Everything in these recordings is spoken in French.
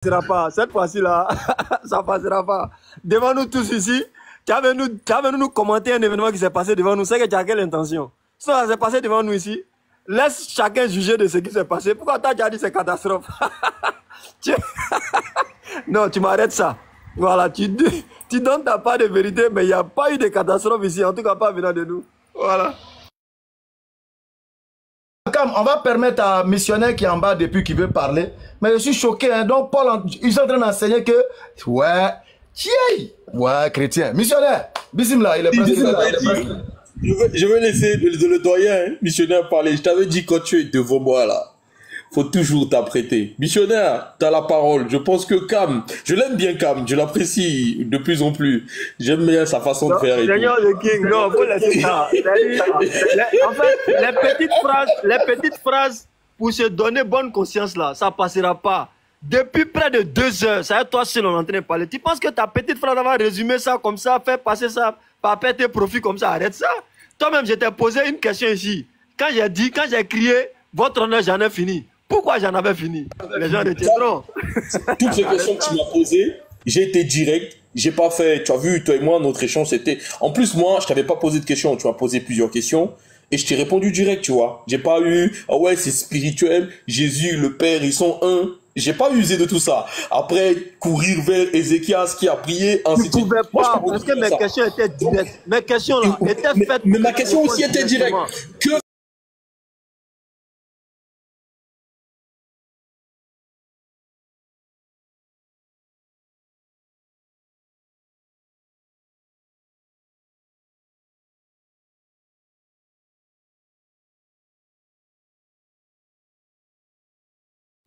passera pas. Cette fois-ci là, ça passera pas. Devant nous tous ici, tu as venu nous commenter un événement qui s'est passé devant nous. C'est que tu as quelle intention? Ça s'est passé devant nous ici. Laisse chacun juger de ce qui s'est passé. Pourquoi toi tu as dit c'est catastrophe? Non, tu m'arrêtes ça. Voilà, tu donnes ta part de vérité, mais il n'y a pas eu de catastrophe ici, en tout cas pas venant de nous. Voilà. On va permettre à un missionnaire qui est en bas depuis qui veut parler. Mais je suis choqué. Hein. Donc, Paul, ils sont en train d'enseigner que... Ouais. Ouais, chrétien. Missionnaire. Bismillah, il est presque. Je vais laisser le doyen missionnaire parler. Je t'avais dit quand tu es devant moi là. Faut toujours t'apprêter. Missionnaire, t'as la parole. Je pense que Cam, je l'aime bien Cam, je l'apprécie de plus en plus. J'aime bien sa façon de faire. Seigneur le King, non, faut laisser ça. En fait, les petites phrases pour se donner bonne conscience là, ça passera pas. Depuis près de 2 heures, ça y est, toi seul on est en train de parler. Tu penses que ta petite phrase va résumer ça comme ça, faire passer ça, pas perdre tes profits comme ça, arrête ça. Toi-même, je t'ai posé une question ici. Quand j'ai crié, votre honneur, j'en ai fini. Pourquoi j'en avais fini? Les gens retiendront. Toutes les questions que tu m'as posées, j'ai été direct. J'ai pas fait, tu as vu, toi et moi, notre échange, c'était... En plus, moi, je t'avais pas posé de questions. Tu m'as posé plusieurs questions. Et je t'ai répondu direct, tu vois. J'ai pas eu, ah ouais, c'est spirituel. Jésus, le Père, ils sont un. J'ai pas usé de tout ça. Après, courir vers Ézéchias qui a prié, ainsi de suite. Tu pouvais pas, parce que mes questions étaient directes. Mes questions là, étaient faites... Mais ma question aussi était directe. Que...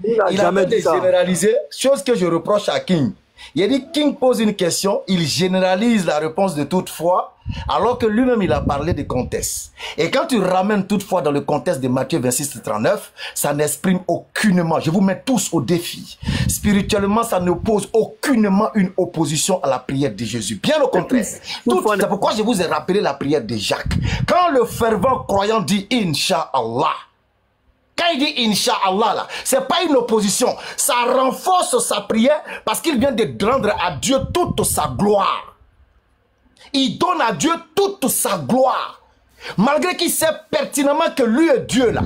Il a jamais généralisé, chose que je reproche à King. Il a dit King pose une question, il généralise la réponse de toute foi, alors que lui-même il a parlé de contexte. Et quand tu ramènes toutefois dans le contexte de Matthieu 26-39, ça n'exprime aucunement, je vous mets tous au défi. Spirituellement, ça n'oppose aucunement une opposition à la prière de Jésus. Bien au contraire. C'est pourquoi je vous ai rappelé la prière de Jacques. Quand le fervent croyant dit Inch'Allah, quand il dit Inch'Allah, là, c'est pas une opposition. Ça renforce sa prière parce qu'il vient de rendre à Dieu toute sa gloire. Il donne à Dieu toute sa gloire. Malgré qu'il sait pertinemment que lui est Dieu là.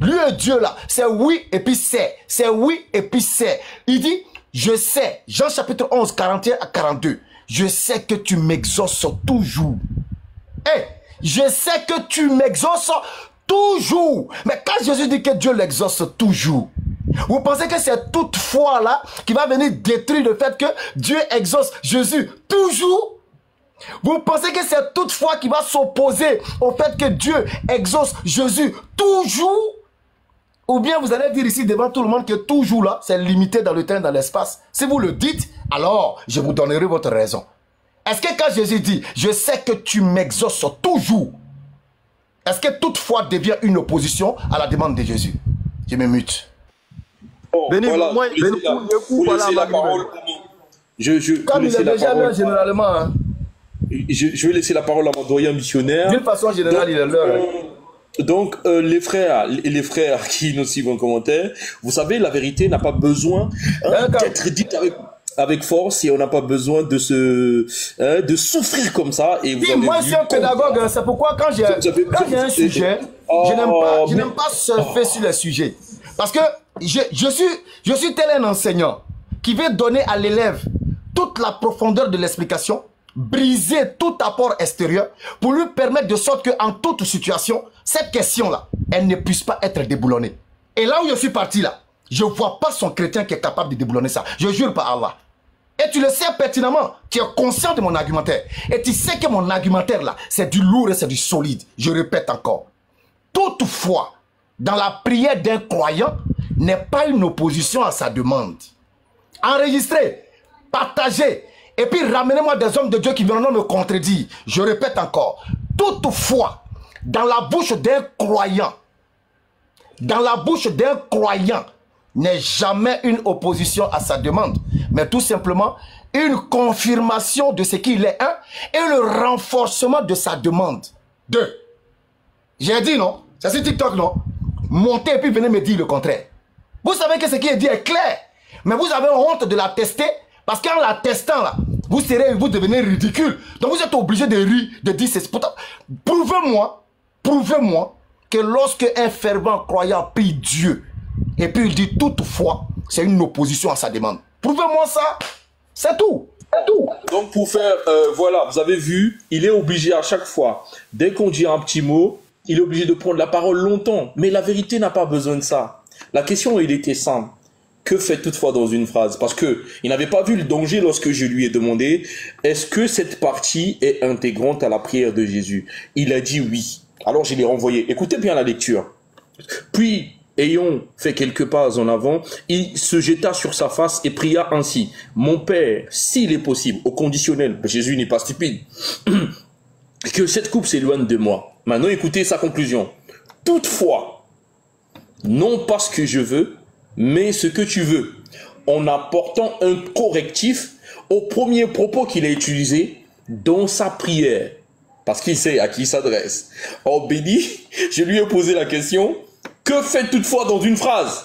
Lui est Dieu là. C'est oui et puis c'est. C'est oui et puis c'est. Il dit, je sais. Jean chapitre 11, 41 à 42. Je sais que tu m'exauces toujours. Je sais que tu m'exauces toujours. Mais quand Jésus dit que Dieu l'exauce toujours, vous pensez que c'est toute foi là qui va venir détruire le fait que Dieu exauce Jésus toujours? Vous pensez que c'est toute foi qui va s'opposer au fait que Dieu exauce Jésus toujours? Ou bien vous allez dire ici devant tout le monde que toujours là, c'est limité dans le temps et dans l'espace. Si vous le dites, alors je vous donnerai votre raison. Est-ce que quand Jésus dit, je sais que tu m'exauces toujours, est-ce que toute foi devient une opposition à la demande de Jésus? Je me mute. Bon, voilà, moi, je laisser la parole. Comme il est déjà là, généralement. Hein. Je vais laisser la parole à mon doyen missionnaire. D'une façon générale, il est l'heure. Donc, les frères qui nous suivent en commentaire, vous savez, la vérité n'a pas besoin d'être dite avec force et on n'a pas besoin de de souffrir comme ça. Et vous moi, je suis un pédagogue, c'est pourquoi quand j'ai un sujet, je n'aime pas surfer sur les sujets. Parce que je suis tel un enseignant qui veut donner à l'élève toute la profondeur de l'explication, briser tout apport extérieur pour lui permettre de sorte qu'en toute situation, cette question-là, elle ne puisse pas être déboulonnée. Et là où je suis parti là, je ne vois pas son chrétien qui est capable de déboulonner ça. Je jure par Allah. Et tu le sais pertinemment, tu es conscient de mon argumentaire. Et tu sais que mon argumentaire là, c'est du lourd et c'est du solide. Je répète encore. Toutefois, dans la prière d'un croyant, n'est pas une opposition à sa demande. Enregistrez, partagez, et puis ramenez-moi des hommes de Dieu qui viendront me contredire. Je répète encore. Toutefois, dans la bouche d'un croyant, n'est jamais une opposition à sa demande, mais tout simplement une confirmation de ce qu'il est, et le renforcement de sa demande. 2. J'ai dit non, c'est sur TikTok non. Montez et puis venez me dire le contraire. Vous savez que ce qui est dit est clair. Mais vous avez honte de la tester, parce qu'en la testant, là, vous devenez ridicule. Donc vous êtes obligé de rire, de dire c'est... Prouvez-moi que lorsque un fervent croyant prie Dieu, et puis il dit toutefois, c'est une opposition à sa demande. Prouvez-moi ça, c'est tout. Tout. Donc pour faire, voilà, vous avez vu, il est obligé à chaque fois, dès qu'on dit un petit mot, il est obligé de prendre la parole longtemps. Mais la vérité n'a pas besoin de ça. La question, il était simple. Que fait toutefois dans une phrase? Parce que il n'avait pas vu le danger lorsque je lui ai demandé, est-ce que cette partie est intégrante à la prière de Jésus? Il a dit oui. Alors je l'ai renvoyé. Écoutez bien la lecture. Puis, ayant fait quelques pas en avant, il se jeta sur sa face et pria ainsi. Mon Père, s'il est possible, au conditionnel, Jésus n'est pas stupide, que cette coupe s'éloigne de moi. Maintenant, écoutez sa conclusion. Toutefois, non pas ce que je veux, mais ce que tu veux, en apportant un correctif au premier propos qu'il a utilisé dans sa prière. Parce qu'il sait à qui il s'adresse. Or, béni, je lui ai posé la question, que fait toutefois dans une phrase?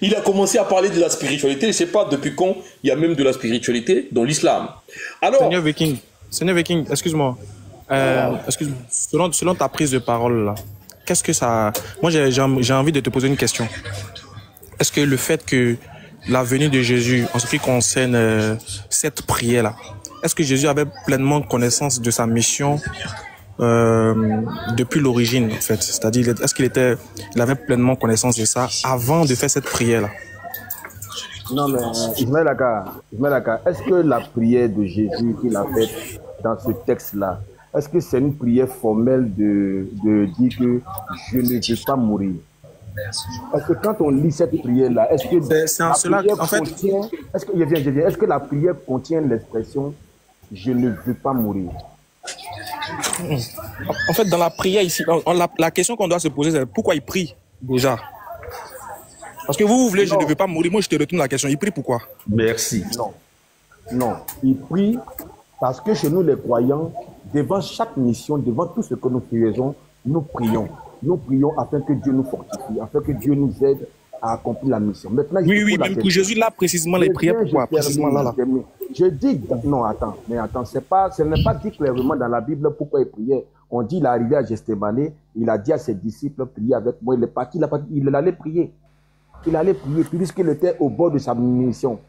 Il a commencé à parler de la spiritualité. Je ne sais pas depuis quand il y a même de la spiritualité dans l'islam. Alors, Seigneur Viking, excuse-moi. Selon ta prise de parole, là, qu'est-ce que ça... Moi, j'ai envie de te poser une question. Est-ce que le fait que la venue de Jésus, en ce qui concerne cette prière-là, est-ce que Jésus avait pleinement connaissance de sa mission depuis l'origine, en fait? C'est-à-dire, est-ce il avait pleinement connaissance de ça avant de faire cette prière-là? Non, mais Ismaël Aka, est-ce que la prière de Jésus qu'il a faite dans ce texte-là, est-ce que c'est une prière formelle de dire que je ne veux pas mourir? Parce que quand on lit cette prière-là, est-ce que la prière contient l'expression je ne veux pas mourir? En fait, dans la prière ici, la question qu'on doit se poser, c'est pourquoi il prie déjà? Parce que vous voulez, je ne veux pas mourir. Moi, je te retourne la question. Il prie pourquoi? Merci. Non. Il prie parce que chez nous, les croyants, devant chaque mission, devant tout ce que nous faisons, nous prions. Nous prions afin que Dieu nous fortifie, afin que Dieu nous aide à accomplir la mission. Maintenant, oui, même pour Jésus, là, précisément, les prières, pourquoi? Précisément là. Je dis, non, attends, ce n'est pas dit clairement dans la Bible pourquoi il priait. On dit, il est arrivé à Gethsémani, il a dit à ses disciples, priez avec moi, il est parti, il allait prier. Il allait prier, puisqu'il était au bord de sa mission.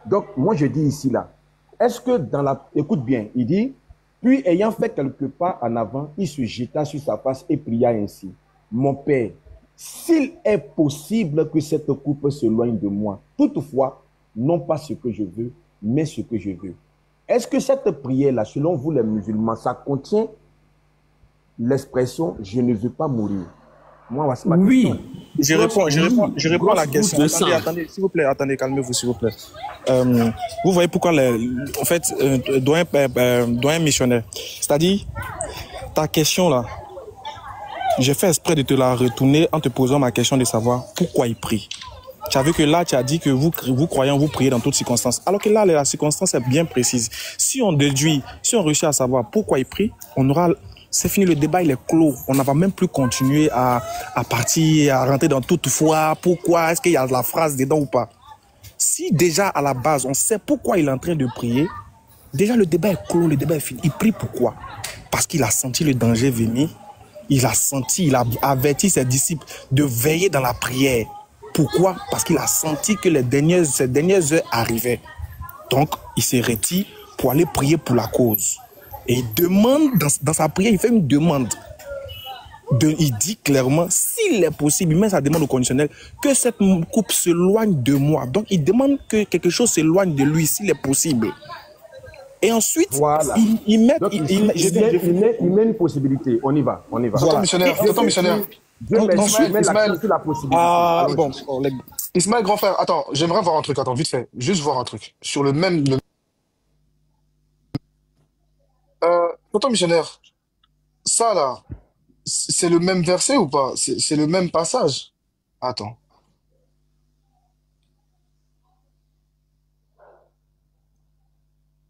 Donc, moi, je dis ici, là, est-ce que écoute bien, il dit, puis ayant fait quelques pas en avant, il se jeta sur sa face et pria ainsi. Mon Père, s'il est possible que cette coupe s'éloigne de moi, toutefois, non pas ce que je veux, mais ce que je veux. Est-ce que cette prière-là, selon vous les musulmans, ça contient l'expression « je ne veux pas mourir » ? Moi, c'est ma question. Je réponds à la question. Attendez, s'il vous plaît, calmez-vous, s'il vous plaît. Vous voyez pourquoi, en fait, doyen missionnaire, c'est-à-dire, ta question là, j'ai fait exprès de te la retourner en te posant ma question de savoir pourquoi il prie. Tu as vu que là, tu as dit que vous croyants, vous priez dans toutes circonstances. Alors que là, la circonstance est bien précise. Si on réussit à savoir pourquoi il prie, c'est fini, le débat, il est clos. On ne va même plus continuer à partir, à rentrer dans toute foi. Pourquoi? Est-ce qu'il y a de la phrase dedans ou pas? Si déjà, à la base, on sait pourquoi il est en train de prier, déjà, le débat est clos, le débat est fini. Il prie pourquoi? Parce qu'il a senti le danger venir. Il a averti ses disciples de veiller dans la prière. Pourquoi? Parce qu'il a senti que ces dernières heures arrivaient. Donc, il s'est retire pour aller prier pour la cause. Et il demande, dans sa prière, il fait une demande. Il dit clairement, s'il est possible, il met sa demande au conditionnel, que cette coupe s'éloigne de moi. Donc, il demande que quelque chose s'éloigne de lui, s'il est possible. Et ensuite, voilà. il met une possibilité. On y va. Voilà. Attends, missionnaire. Ismaël, grand frère, attends, j'aimerais voir un truc, vite fait, juste voir un truc. Sur le même... Tonton missionnaire, ça là, c'est le même verset ou pas? C'est le même passage? Attends.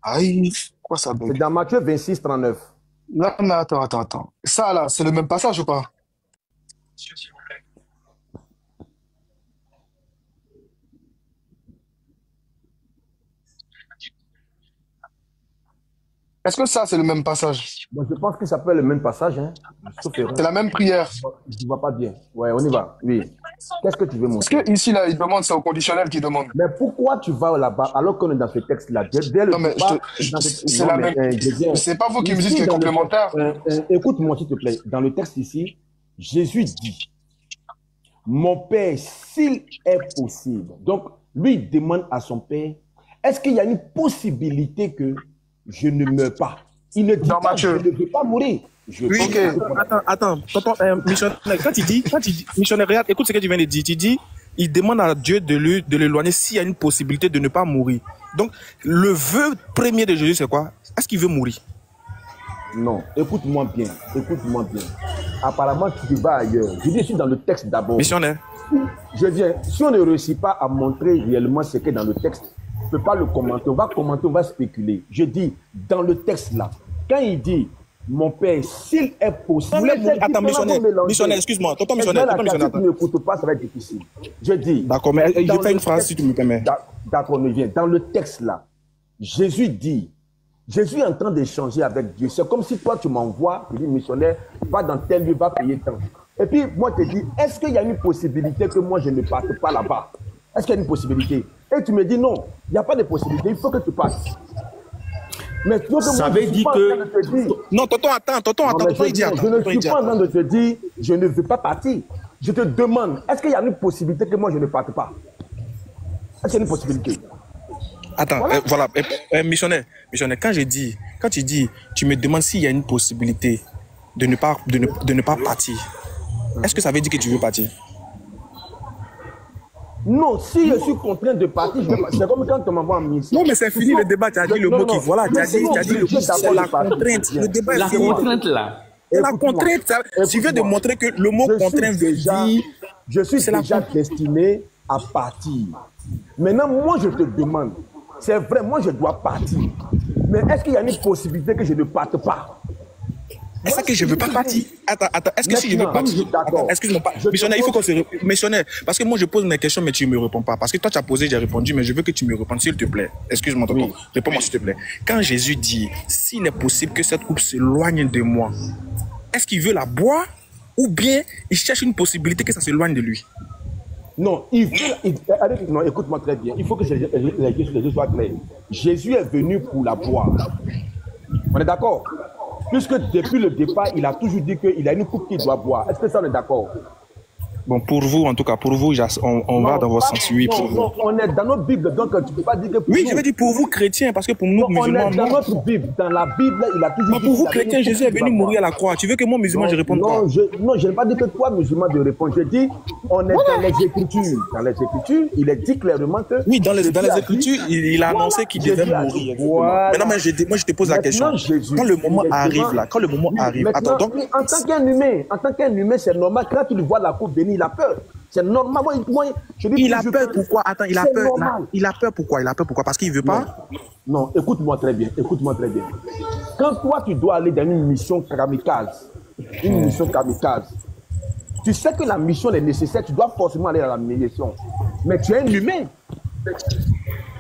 Aïe, quoi ça bug? C'est dans Matthieu 26, 39. Là, mais attends. Ça là, c'est le même passage ou pas? Est-ce que ça, c'est le même passage? Bon, je pense que ça peut être le même passage. Hein. C'est la même prière. Je ne vois pas bien. Ouais, on y va. Oui. Qu'est-ce que tu veux montrer? Parce que ici, là, il demande, c'est au conditionnel qu'il demande. Mais pourquoi tu vas là-bas alors qu'on est dans ce texte-là? Dès le non, mais c'est la même. C'est pas vous qui me dites qu'il est complémentaire. Écoute-moi, s'il te plaît. Dans le texte ici, Jésus dit, mon Père, s'il est possible. Donc, lui, il demande à son Père, est-ce qu'il y a une possibilité que je ne meurs pas? Il ne dit pas, je ne veux pas mourir. Oui, attends, missionnaire, quand il dit, missionnaire, regarde, écoute ce que tu viens de dire. Tu dis, il demande à Dieu de l'éloigner s'il y a une possibilité de ne pas mourir. Donc, le vœu premier de Jésus, c'est quoi? Est-ce qu'il veut mourir? Non, écoute-moi bien. Apparemment, tu vas ailleurs. Je dis, je suis dans le texte d'abord. Missionnaire. Je viens, si on ne réussit pas à montrer réellement ce qui est dans le texte, on ne peut pas le commenter. On va commenter, on va spéculer. Je dis, dans le texte là, quand il dit, mon Père, s'il est possible... Attends, missionnaire, excuse-moi. Tonton missionnaire. Si tu n'écoutes pas, ça va être difficile. Je dis... D'accord, mais je fais une phrase si tu me permets. D'accord, mais viens. Dans le texte là, Jésus dit, Jésus est en train d'échanger avec Dieu. C'est comme si toi, tu m'envoies, tu dis, missionnaire, va dans tel lieu, va payer tant. Et puis, moi, je te dis, est-ce qu'il y a une possibilité que moi, je ne parte pas là-bas? Est-ce qu'il y a une possibilité? Et tu me dis, non, il n'y a pas de possibilité, il faut que tu passes. Mais tu ça veut dire que... Non, tonton, attends. Je ne suis pas en train de te dire, je ne veux pas partir. Je te demande, est-ce qu'il y a une possibilité que moi, je ne parte pas? Est-ce qu'il y a une possibilité? Attends, voilà, missionnaire, quand tu dis, tu me demandes s'il y a une possibilité de ne pas partir, est-ce que ça veut dire que tu veux partir? Non, si je suis contraint de partir, c'est comme quand on m'envoie en mission. Non, mais c'est fini le débat, tu as dit le mot qui voilà, tu as dit le mot, c'est la contrainte. Le débat la contrainte là. La contrainte, tu veux de montrer que le mot contrainte veut dire... Je suis déjà destiné à partir. Maintenant, moi, je te demande, c'est vrai, moi, je dois partir. Mais est-ce qu'il y a une possibilité que je ne parte pas? Est-ce que je ne veux pas partir? Attends, est-ce que si je ne veux pas partir? Excuse-moi, missionnaire, il faut qu'on se... Missionnaire, parce que moi, je pose mes questions, mais tu ne me réponds pas. Parce que toi, tu as posé, j'ai répondu, mais je veux que tu me répondes, s'il te plaît. Excuse-moi, tonton. Oui. Réponds-moi, s'il te plaît. Quand Jésus dit, s'il est possible que cette coupe s'éloigne de moi, est-ce qu'il veut la boire ou bien il cherche une possibilité que ça s'éloigne de lui? Non, non, écoute-moi très bien. Il faut que les choses soient claires. Jésus est venu pour la boire. On est d'accord? Puisque depuis le départ, il a toujours dit qu'il a une coupe qu'il doit boire. Est-ce que ça, on est d'accord? Bon, pour vous, en tout cas, pour vous, on va dans votre sens. Oui, pour vous. On est dans notre Bible, donc tu ne peux pas dire que pour oui, nous, je veux dire pour vous, chrétiens, parce que pour nous, musulmans... On est dans notre Bible. Dans la Bible, il a toujours dit... Mais pour vous, chrétiens, Jésus est venu mourir à la croix. Tu veux que moi, musulman, je réponde quoi? Non, je n'ai pas dit que toi, musulman, de répondre. Je dis, on est dans les Écritures. Dans les Écritures, il est dit clairement que... Oui, dans les Écritures, il a annoncé qu'il devait mourir. Maintenant, moi, je te pose la question. Quand le moment arrive, là, quand le moment arrive... Attends, donc... En tant qu'un humain, c'est normal. Quand il voit la coupe bénie, il a peur. C'est normal. Moi, je dis il a peur pourquoi? Attends, il a peur. Il a peur pourquoi? Il a peur pourquoi? Parce qu'il veut pas? Non, écoute-moi très bien. Quand toi, tu dois aller dans une mission kamikaze, tu sais que la mission est nécessaire, tu dois forcément aller dans la mission. Mais tu es un humain.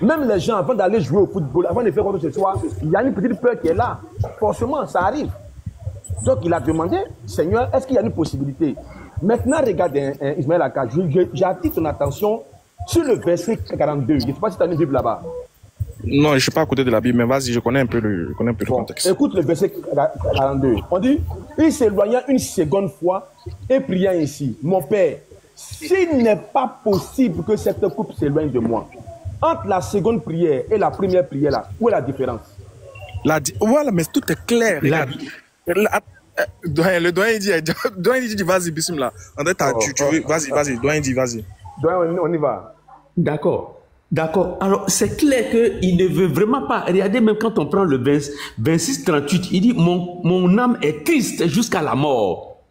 Même les gens, avant d'aller jouer au football, avant de faire quoi que ce soit, il y a une petite peur qui est là. Forcément, ça arrive. Donc, il a demandé, Seigneur, est-ce qu'il y a une possibilité? Maintenant, regarde, Ismaël Aka, j'attire ton attention sur le verset 42. Je ne sais pas si tu as une Bible là-bas. Non, je ne suis pas à côté de la Bible, mais vas-y, je connais un peu le contexte. Écoute le verset 42. On dit, il s'éloigna une seconde fois et pria ainsi, mon Père, s'il n'est pas possible que cette coupe s'éloigne de moi, entre la seconde prière et la première prière, là, où est la différence? Voilà, mais tout est clair. Le doyen dit, vas-y, bismillah. André, vas-y, doyen dit, vas-y. Doyen, on y va. D'accord. Alors, c'est clair qu'il ne veut vraiment pas. Regardez, même quand on prend le 26-38, il dit, mon âme est triste jusqu'à la mort.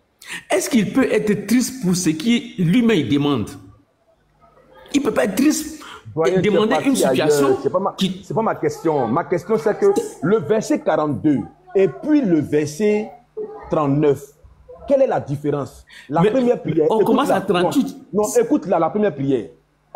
Est-ce qu'il peut être triste pour ce qui lui-même demande? Il ne peut pas être triste et demander une situation. C'est pas ma question. Ma question, c'est que le verset 42 et puis le verset 39. Quelle est la différence? La première prière. On commence à 38. Non, écoute la première prière.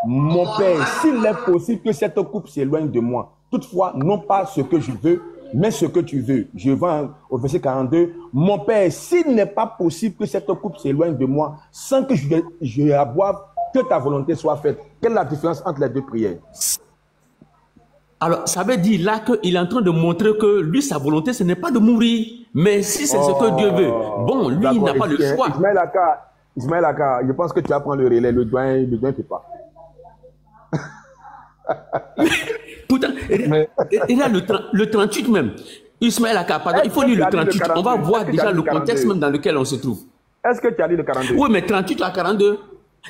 Mon Père, s'il est possible que cette coupe s'éloigne de moi, toutefois, non pas ce que je veux, mais ce que tu veux. Je vais au verset 42. Mon Père, s'il n'est pas possible que cette coupe s'éloigne de moi sans que je la boive, que ta volonté soit faite. Quelle est la différence entre les deux prières? Alors, ça veut dire là qu'il est en train de montrer que lui, sa volonté, ce n'est pas de mourir. Mais si c'est ce que Dieu veut, bon, lui, il n'a pas le choix. Ismaël Aka, je pense que tu vas prendre le relais. Le doyen ne peut pas. Pourtant, il y a le 38 même. Ismaël Aka, pardon, il faut lire le 38. On va voir déjà le contexte même dans lequel on se trouve. Est-ce que tu as lu le 42? Oui, mais 38 à 42.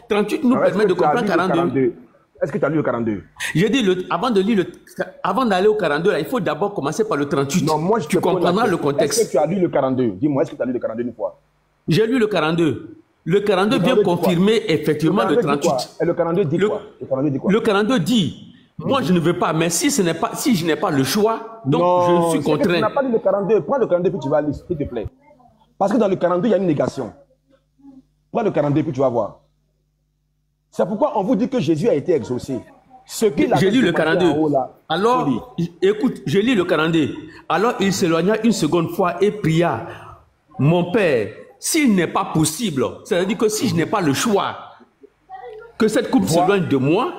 38 nous permet de comprendre 42. Est-ce que tu as lu le 42? J'ai dit, avant d'aller au 42, là, il faut d'abord commencer par le 38. Non, moi, tu comprendras le contexte. Est-ce que tu as lu le 42? Dis-moi, est-ce que tu as lu le 42 une fois? J'ai lu le 42. Le 42 vient confirmer effectivement le 38. Et le 42 dit quoi? Le 42 dit, moi je ne veux pas, mais si je n'ai pas le choix, donc je suis contraint. Tu n'as pas lu le 42. Prends le 42 puis tu vas lire, s'il te plaît. Parce que dans le 42, il y a une négation. Prends le 42 puis tu vas voir. C'est pourquoi on vous dit que Jésus a été exaucé. J'ai lu le 42. Alors, écoute, j'ai lu le 42. Alors il s'éloigna une seconde fois et pria, mon Père, s'il n'est pas possible, c'est-à-dire que si je n'ai pas le choix, que cette coupe s'éloigne de moi,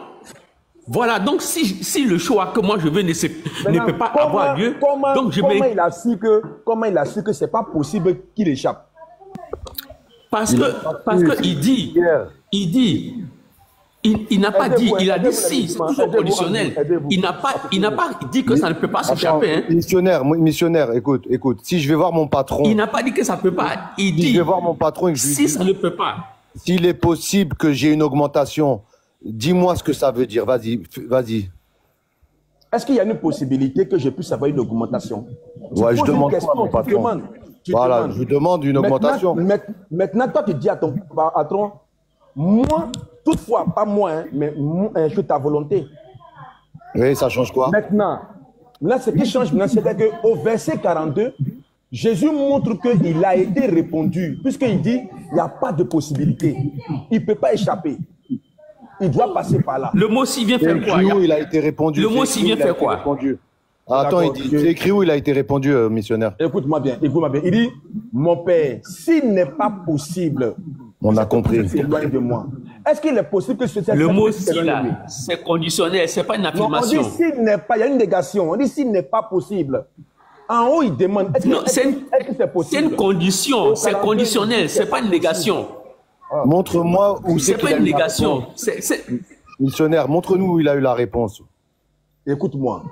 voilà, donc si le choix que moi je veux ne peut pas avoir lieu, donc je comment il a su que ce n'est pas possible qu'il échappe? Parce que il n'a pas dit, il a dit si, c'est toujours conditionnel. Il n'a pas dit que ça ne peut pas s'échapper. Hein. Missionnaire, écoute, si je vais voir mon patron... Il n'a pas dit que ça ne peut pas. Il dit, je vais voir mon patron et que je lui dis, ça ne peut pas. S'il est possible que j'ai une augmentation, dis-moi ce que ça veut dire, vas-y. Est-ce qu'il y a une possibilité que je puisse avoir une augmentation? Ouais, je demande quoi à mon patron? Voilà, je demande une augmentation. Maintenant, toi, tu dis à ton patron, moi, toutefois, pas moi, hein, mais je suis ta volonté. Oui, ça change quoi? Maintenant, là, ce qui change maintenant, c'est qu'au verset 42, Jésus montre qu'il a été répondu, puisqu'il dit, il n'y a pas de possibilité. Il ne peut pas échapper. Il doit passer par là. Le mot s'il vient faire quoi? Il a été répondu. Le mot s'il vient faire quoi? Attends, il dit, c'est écrit où il a été répondu, missionnaire? Écoute-moi bien. Il dit, mon Père, s'il n'est pas possible, on a compris. S'éloigne de moi. Est-ce qu'il est possible que ce soit le mot si là, c'est conditionnel, c'est pas une affirmation. Non, on dit s'il n'est pas, il y a une négation. On dit s'il n'est pas possible. En haut, il demande. Est-ce que c'est possible? C'est une condition, c'est conditionnel, c'est pas une négation. Montre-moi où c'est pas une négation. Missionnaire, montre-nous où il a eu la réponse. Écoute-moi.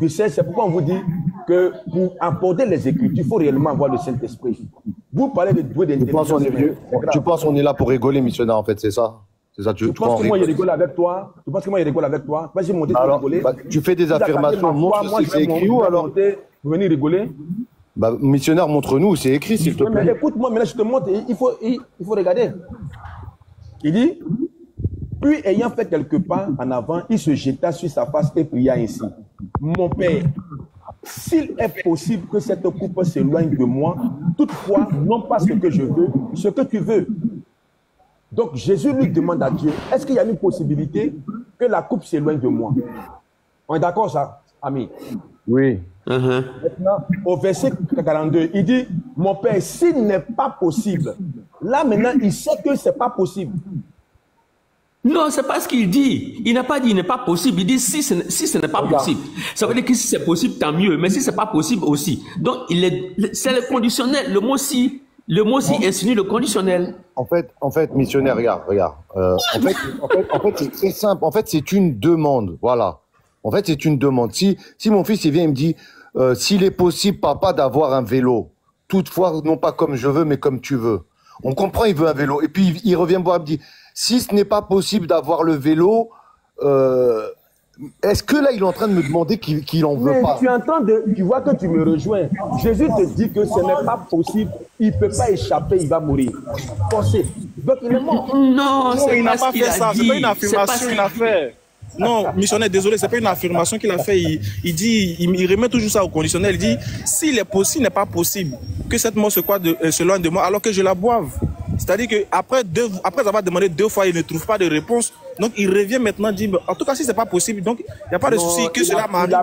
Tu sais, c'est pourquoi on vous dit que pour aborder les Écritures, il faut réellement avoir le Saint-Esprit. Vous parlez de doué d'intelligence. Tu penses qu'on est là pour rigoler, missionnaire, en fait, c'est ça? Tu penses que moi, il rigole avec toi? Vas-y, monter pour rigoler. Tu fais des affirmations, montre si c'est écrit où alors? Vous venez rigoler? Missionnaire, montre-nous où c'est écrit, s'il te plaît. Mais écoute-moi, mais là, je te montre, il faut regarder. Il dit, puis ayant fait quelques pas en avant, il se jeta sur sa face et pria ainsi. Mon Père, s'il est possible que cette coupe s'éloigne de moi, toutefois, non pas ce que je veux, ce que tu veux. Donc Jésus lui demande à Dieu, est-ce qu'il y a une possibilité que la coupe s'éloigne de moi? On est d'accord ça, ami? Oui. Maintenant, au verset 42, il dit, mon Père, s'il n'est pas possible, là maintenant, il sait que ce n'est pas possible. Non, c'est pas ce qu'il dit. Il n'a pas dit il n'est pas possible. Il dit si ce n'est pas possible. Ça veut dire que si c'est possible, tant mieux. Mais si ce n'est pas possible aussi. Donc, c'est le conditionnel. Le mot si insinue le conditionnel. En fait, missionnaire, regarde. En fait, c'est très simple. En fait, c'est une demande. Voilà. En fait, c'est une demande. Si mon fils, il vient et me dit, s'il est possible, papa, d'avoir un vélo. Toutefois, non pas comme je veux, mais comme tu veux. On comprend, il veut un vélo. Et puis, il revient me voir et me dit, si ce n'est pas possible d'avoir le vélo, est-ce que là, il est en train de me demander qu'il en veut pas? Tu vois que tu me rejoins. Jésus te dit que ce n'est pas possible. Il ne peut pas échapper, il va mourir. Forcé. Donc, il est mort. Non, il n'a pas fait ça. C'est pas une affirmation qu'il a fait. Non, missionnaire, désolé, c'est pas une affirmation qu'il a fait. Il remet toujours ça au conditionnel. Il dit, s'il est possible, n'est pas possible que cette mort s'éloigne de moi alors que je la boive. C'est-à-dire qu'après avoir demandé 2 fois, il ne trouve pas de réponse. Donc, il revient maintenant, dit, en tout cas, si c'est pas possible, donc, il n'y a pas de souci que cela m'arrive.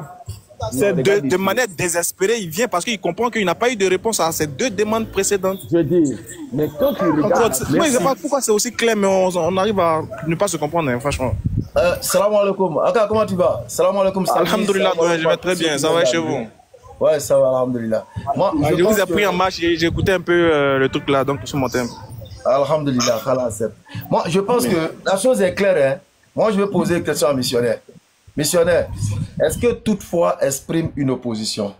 C'est de manière désespérée, il vient parce qu'il comprend qu'il n'a pas eu de réponse à ces deux demandes précédentes. Je dis, mais quand tu regardes... Moi, je ne sais pas pourquoi c'est aussi clair, mais on arrive à ne pas se comprendre, hein, franchement. Salam alaikum. Aka, comment tu vas? Salam alaikum. Alhamdulillah, je vais très bien, ça va chez vous? Ouais, ça va, alhamdulillah. Moi, je vous ai pris en marche, j'ai écouté un peu le truc là, donc je suis monté un peu. Alhamdulillah, moi, je pense que la chose est claire. Hein. Moi, je vais poser une question à missionnaire. Missionnaire, est-ce que toute foi exprime une opposition?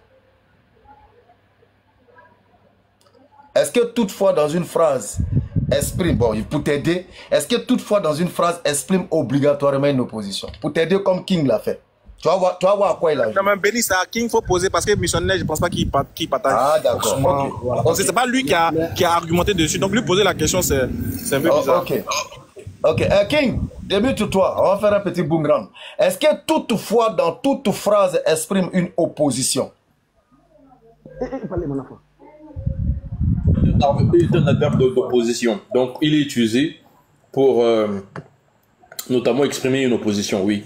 Est-ce que toute foi dans une phrase exprime, bon, pour t'aider, est-ce que toute foi dans une phrase exprime obligatoirement une opposition? Pour t'aider comme King l'a fait. Tu vas voir à quoi il a joué. Non, mais Béni, c'est à King, il faut poser parce que missionnaire, je ne pense pas qu'il partage. Ah, d'accord. Okay. Voilà. C'est pas lui qui a argumenté dessus. Donc, lui poser la question, c'est un peu bizarre. Ok. King, débute-toi. On va faire un petit boomerang. Est-ce que toute foi dans toute phrase exprime une opposition? Parlez, mon enfant. C'est un adverbe d'opposition. Donc, il est utilisé pour notamment exprimer une opposition, oui.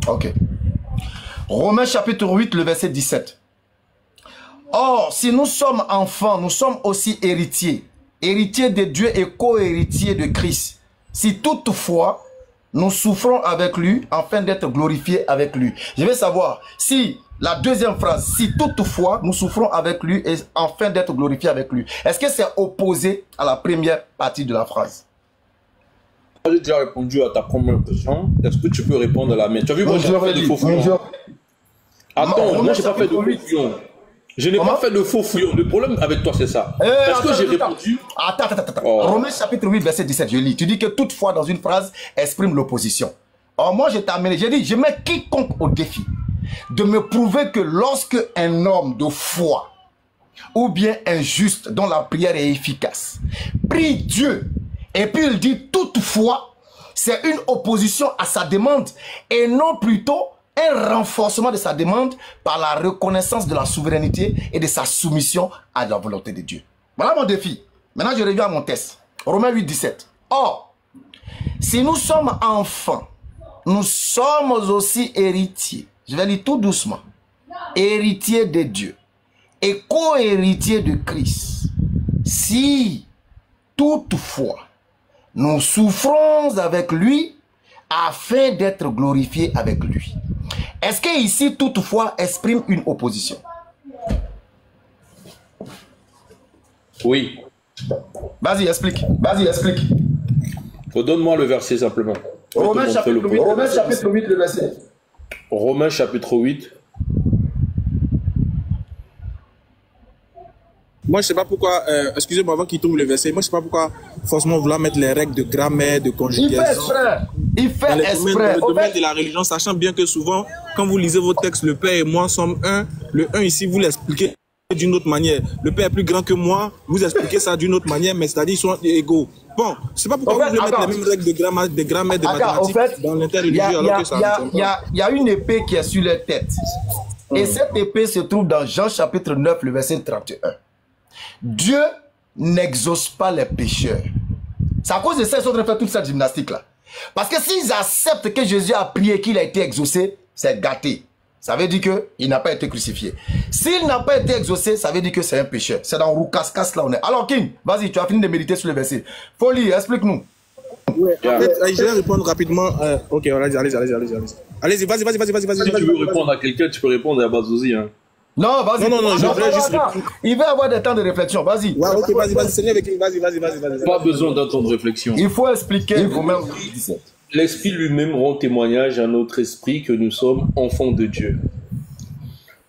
Ok. Romains chapitre 8, le verset 17. Or, si nous sommes enfants, nous sommes aussi héritiers. Héritiers de Dieu et co-héritiers de Christ. Si toutefois, nous souffrons avec lui, afin d'être glorifiés avec lui. Je veux savoir, si la deuxième phrase, si toutefois, nous souffrons avec lui, et afin d'être glorifiés avec lui. Est-ce que c'est opposé à la première partie de la phrase? J'ai déjà répondu à ta première question. Est-ce que tu peux répondre à la mienne? Tu as vu, moi, j'ai fait de faux fouillons. Attends, moi, j'ai pas fait de faux fouillons. Je n'ai pas fait de faux fouillons. Le problème avec toi, c'est ça. Est-ce que j'ai répondu? Attends. Romains chapitre 8, verset 17, je lis. Tu dis que toute foi dans une phrase exprime l'opposition. Or, moi, je t'ai amené, j'ai dit, je mets quiconque au défi de me prouver que lorsque un homme de foi ou bien un juste dont la prière est efficace prie Dieu et puis il dit toutefois, c'est une opposition à sa demande et non plutôt un renforcement de sa demande par la reconnaissance de la souveraineté et de sa soumission à la volonté de Dieu. Voilà mon défi. Maintenant, je reviens à mon test. Romains 8, 17. Or, si nous sommes enfants, nous sommes aussi héritiers. Je vais lire tout doucement. Héritiers de Dieu et co-héritiers de Christ. Si, toutefois, nous souffrons avec lui afin d'être glorifiés avec lui. Est-ce que ici, toutefois, exprime une opposition? Oui. Vas-y, explique. Donne-moi le verset simplement. Romains chapitre 8, le verset. Romains chapitre 8. Moi, je ne sais pas pourquoi, excusez-moi avant qu'il trouve le verset, moi, je ne sais pas pourquoi forcément vouloir mettre les règles de grammaire, de conjugaison. Il fait exprès. Dans le domaine de la religion, sachant bien que souvent, quand vous lisez vos textes, le Père et moi sommes un. Le un ici, vous l'expliquez d'une autre manière. Le Père est plus grand que moi, vous expliquez ça d'une autre manière, mais c'est-à-dire qu'ils sont égaux. Bon, je ne sais pas pourquoi vous voulez mettre les mêmes règles de grammaire, de mathématiques dans l'interreligieux alors que ça il y a une épée qui est sur leur tête. Et cette épée se trouve dans Jean chapitre 9, le verset 31. Dieu n'exauce pas les pécheurs. C'est à cause de ça qu'ils sont en train de faire toute cette gymnastique-là. Parce que s'ils acceptent que Jésus a prié, qu'il a été exaucé, c'est gâté. Ça veut dire qu'il n'a pas été crucifié. S'il n'a pas été exaucé, ça veut dire que c'est un pécheur. C'est dans Roukas-Kas là on est. Alors King, vas-y, tu as fini de méditer sur le verset. Folie, explique-nous. Ouais, en fait, je vais répondre rapidement. Ok, allez-y. Allez-y, vas-y. Si tu veux répondre à quelqu'un, tu peux répondre à Bazouzi. Hein. Non, vas-y. Non, je voudrais juste répondre. Il va avoir des temps de réflexion, vas-y. Ouais, ok, vas-y, Seigneur avec lui, vas-y. Pas besoin d'un temps de réflexion. Il faut expliquer Romains 17. L'Esprit lui-même rend témoignage à notre esprit que nous sommes enfants de Dieu.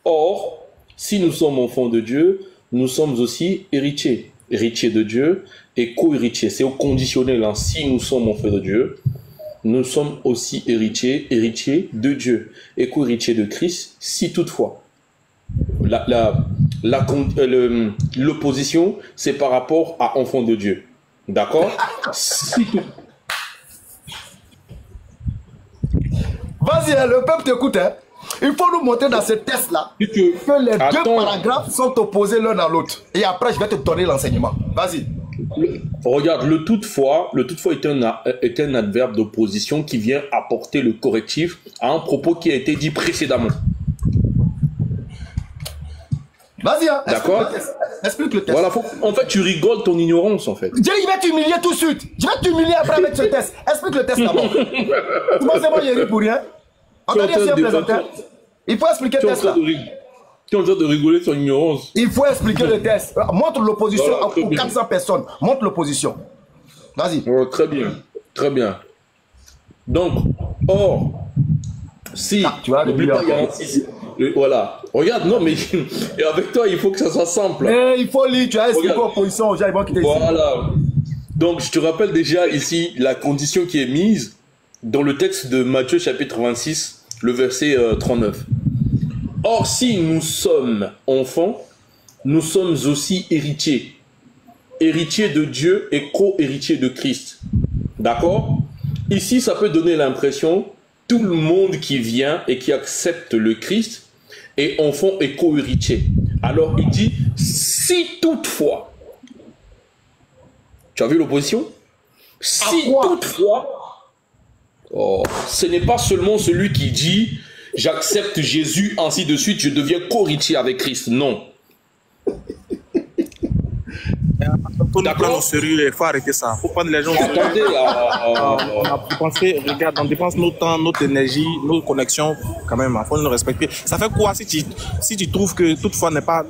Or, si nous sommes enfants de Dieu, nous sommes aussi héritiers. Héritiers de Dieu et co-héritiers. C'est au conditionnel. Hein. Si nous sommes enfants de Dieu, nous sommes aussi héritiers de Dieu et co-héritiers de Christ, si toutefois. L'opposition, c'est par rapport à enfants de Dieu. D'accord? Vas-y, le peuple t'écoute. Hein. Il faut nous montrer dans ce test-là que les deux paragraphes sont opposés l'un à l'autre. Et après, je vais te donner l'enseignement. Vas-y. Regarde, le toutefois est un adverbe d'opposition qui vient apporter le correctif à un propos qui a été dit précédemment. Vas-y, hein. D'accord. Explique le test. Voilà, en fait, tu rigoles ton ignorance, en fait. Dieu, il va t'humilier tout de suite. Je vais t'humilier après avec ce test. Explique le test d'abord. Tu penses que moi, j'ai ri pour rien? On t'a dit c'est un plaisantin. Il faut expliquer le test là. Tu es en train de rigoler ton ignorance. Il faut expliquer le test. Montre l'opposition Voilà, pour 400 personnes. Montre l'opposition. Vas-y. Oh, très bien. Très bien. Donc, or, si... tu vois, voilà. Regarde, non, mais avec toi, il faut que ça soit simple. Mais il faut lire, tu as expliqué l'opposition aux gens, ils vont quitter ici. Voilà. Donc, je te rappelle déjà ici la condition qui est mise dans le texte de Matthieu chapitre 26, le verset 39. Or, si nous sommes enfants, nous sommes aussi héritiers. Héritiers de Dieu et co-héritiers de Christ. D'accord? Ici, ça peut donner l'impression, tout le monde qui vient et qui accepte le Christ est enfant et co-héritier. Alors, il dit, si toutefois, tu as vu l'opposition? Si toutefois, ce n'est pas seulement celui qui dit, j'accepte Jésus, ainsi de suite, je deviens co-héritier avec Christ. Non. D'accord, sérieux, il faut arrêter ça. Il faut prendre les gens au sérieux. Attendez, On a dépensé, regarde, on dépense notre temps, notre énergie, nos connexions, quand même, il faut nous respecter. Ça fait quoi si tu trouves que toutefois n'a pas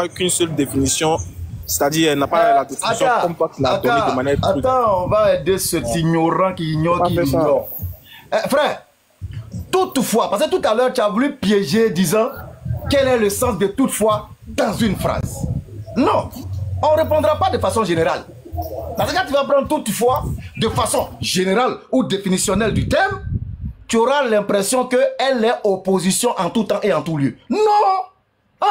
qu'une seule définition, c'est-à-dire elle n'a pas la définition comme toi tu l'as donnée de manière... Attends, on va aider cet ignorant qui ignore qui ignore. Frère, toutefois, parce que tout à l'heure tu as voulu piéger disant quel est le sens de toutefois dans une phrase. Non. On ne répondra pas de façon générale. Parce que quand tu vas prendre toutefois de façon générale ou définitionnelle du thème, tu auras l'impression qu'elle est opposition en tout temps et en tout lieu. Non!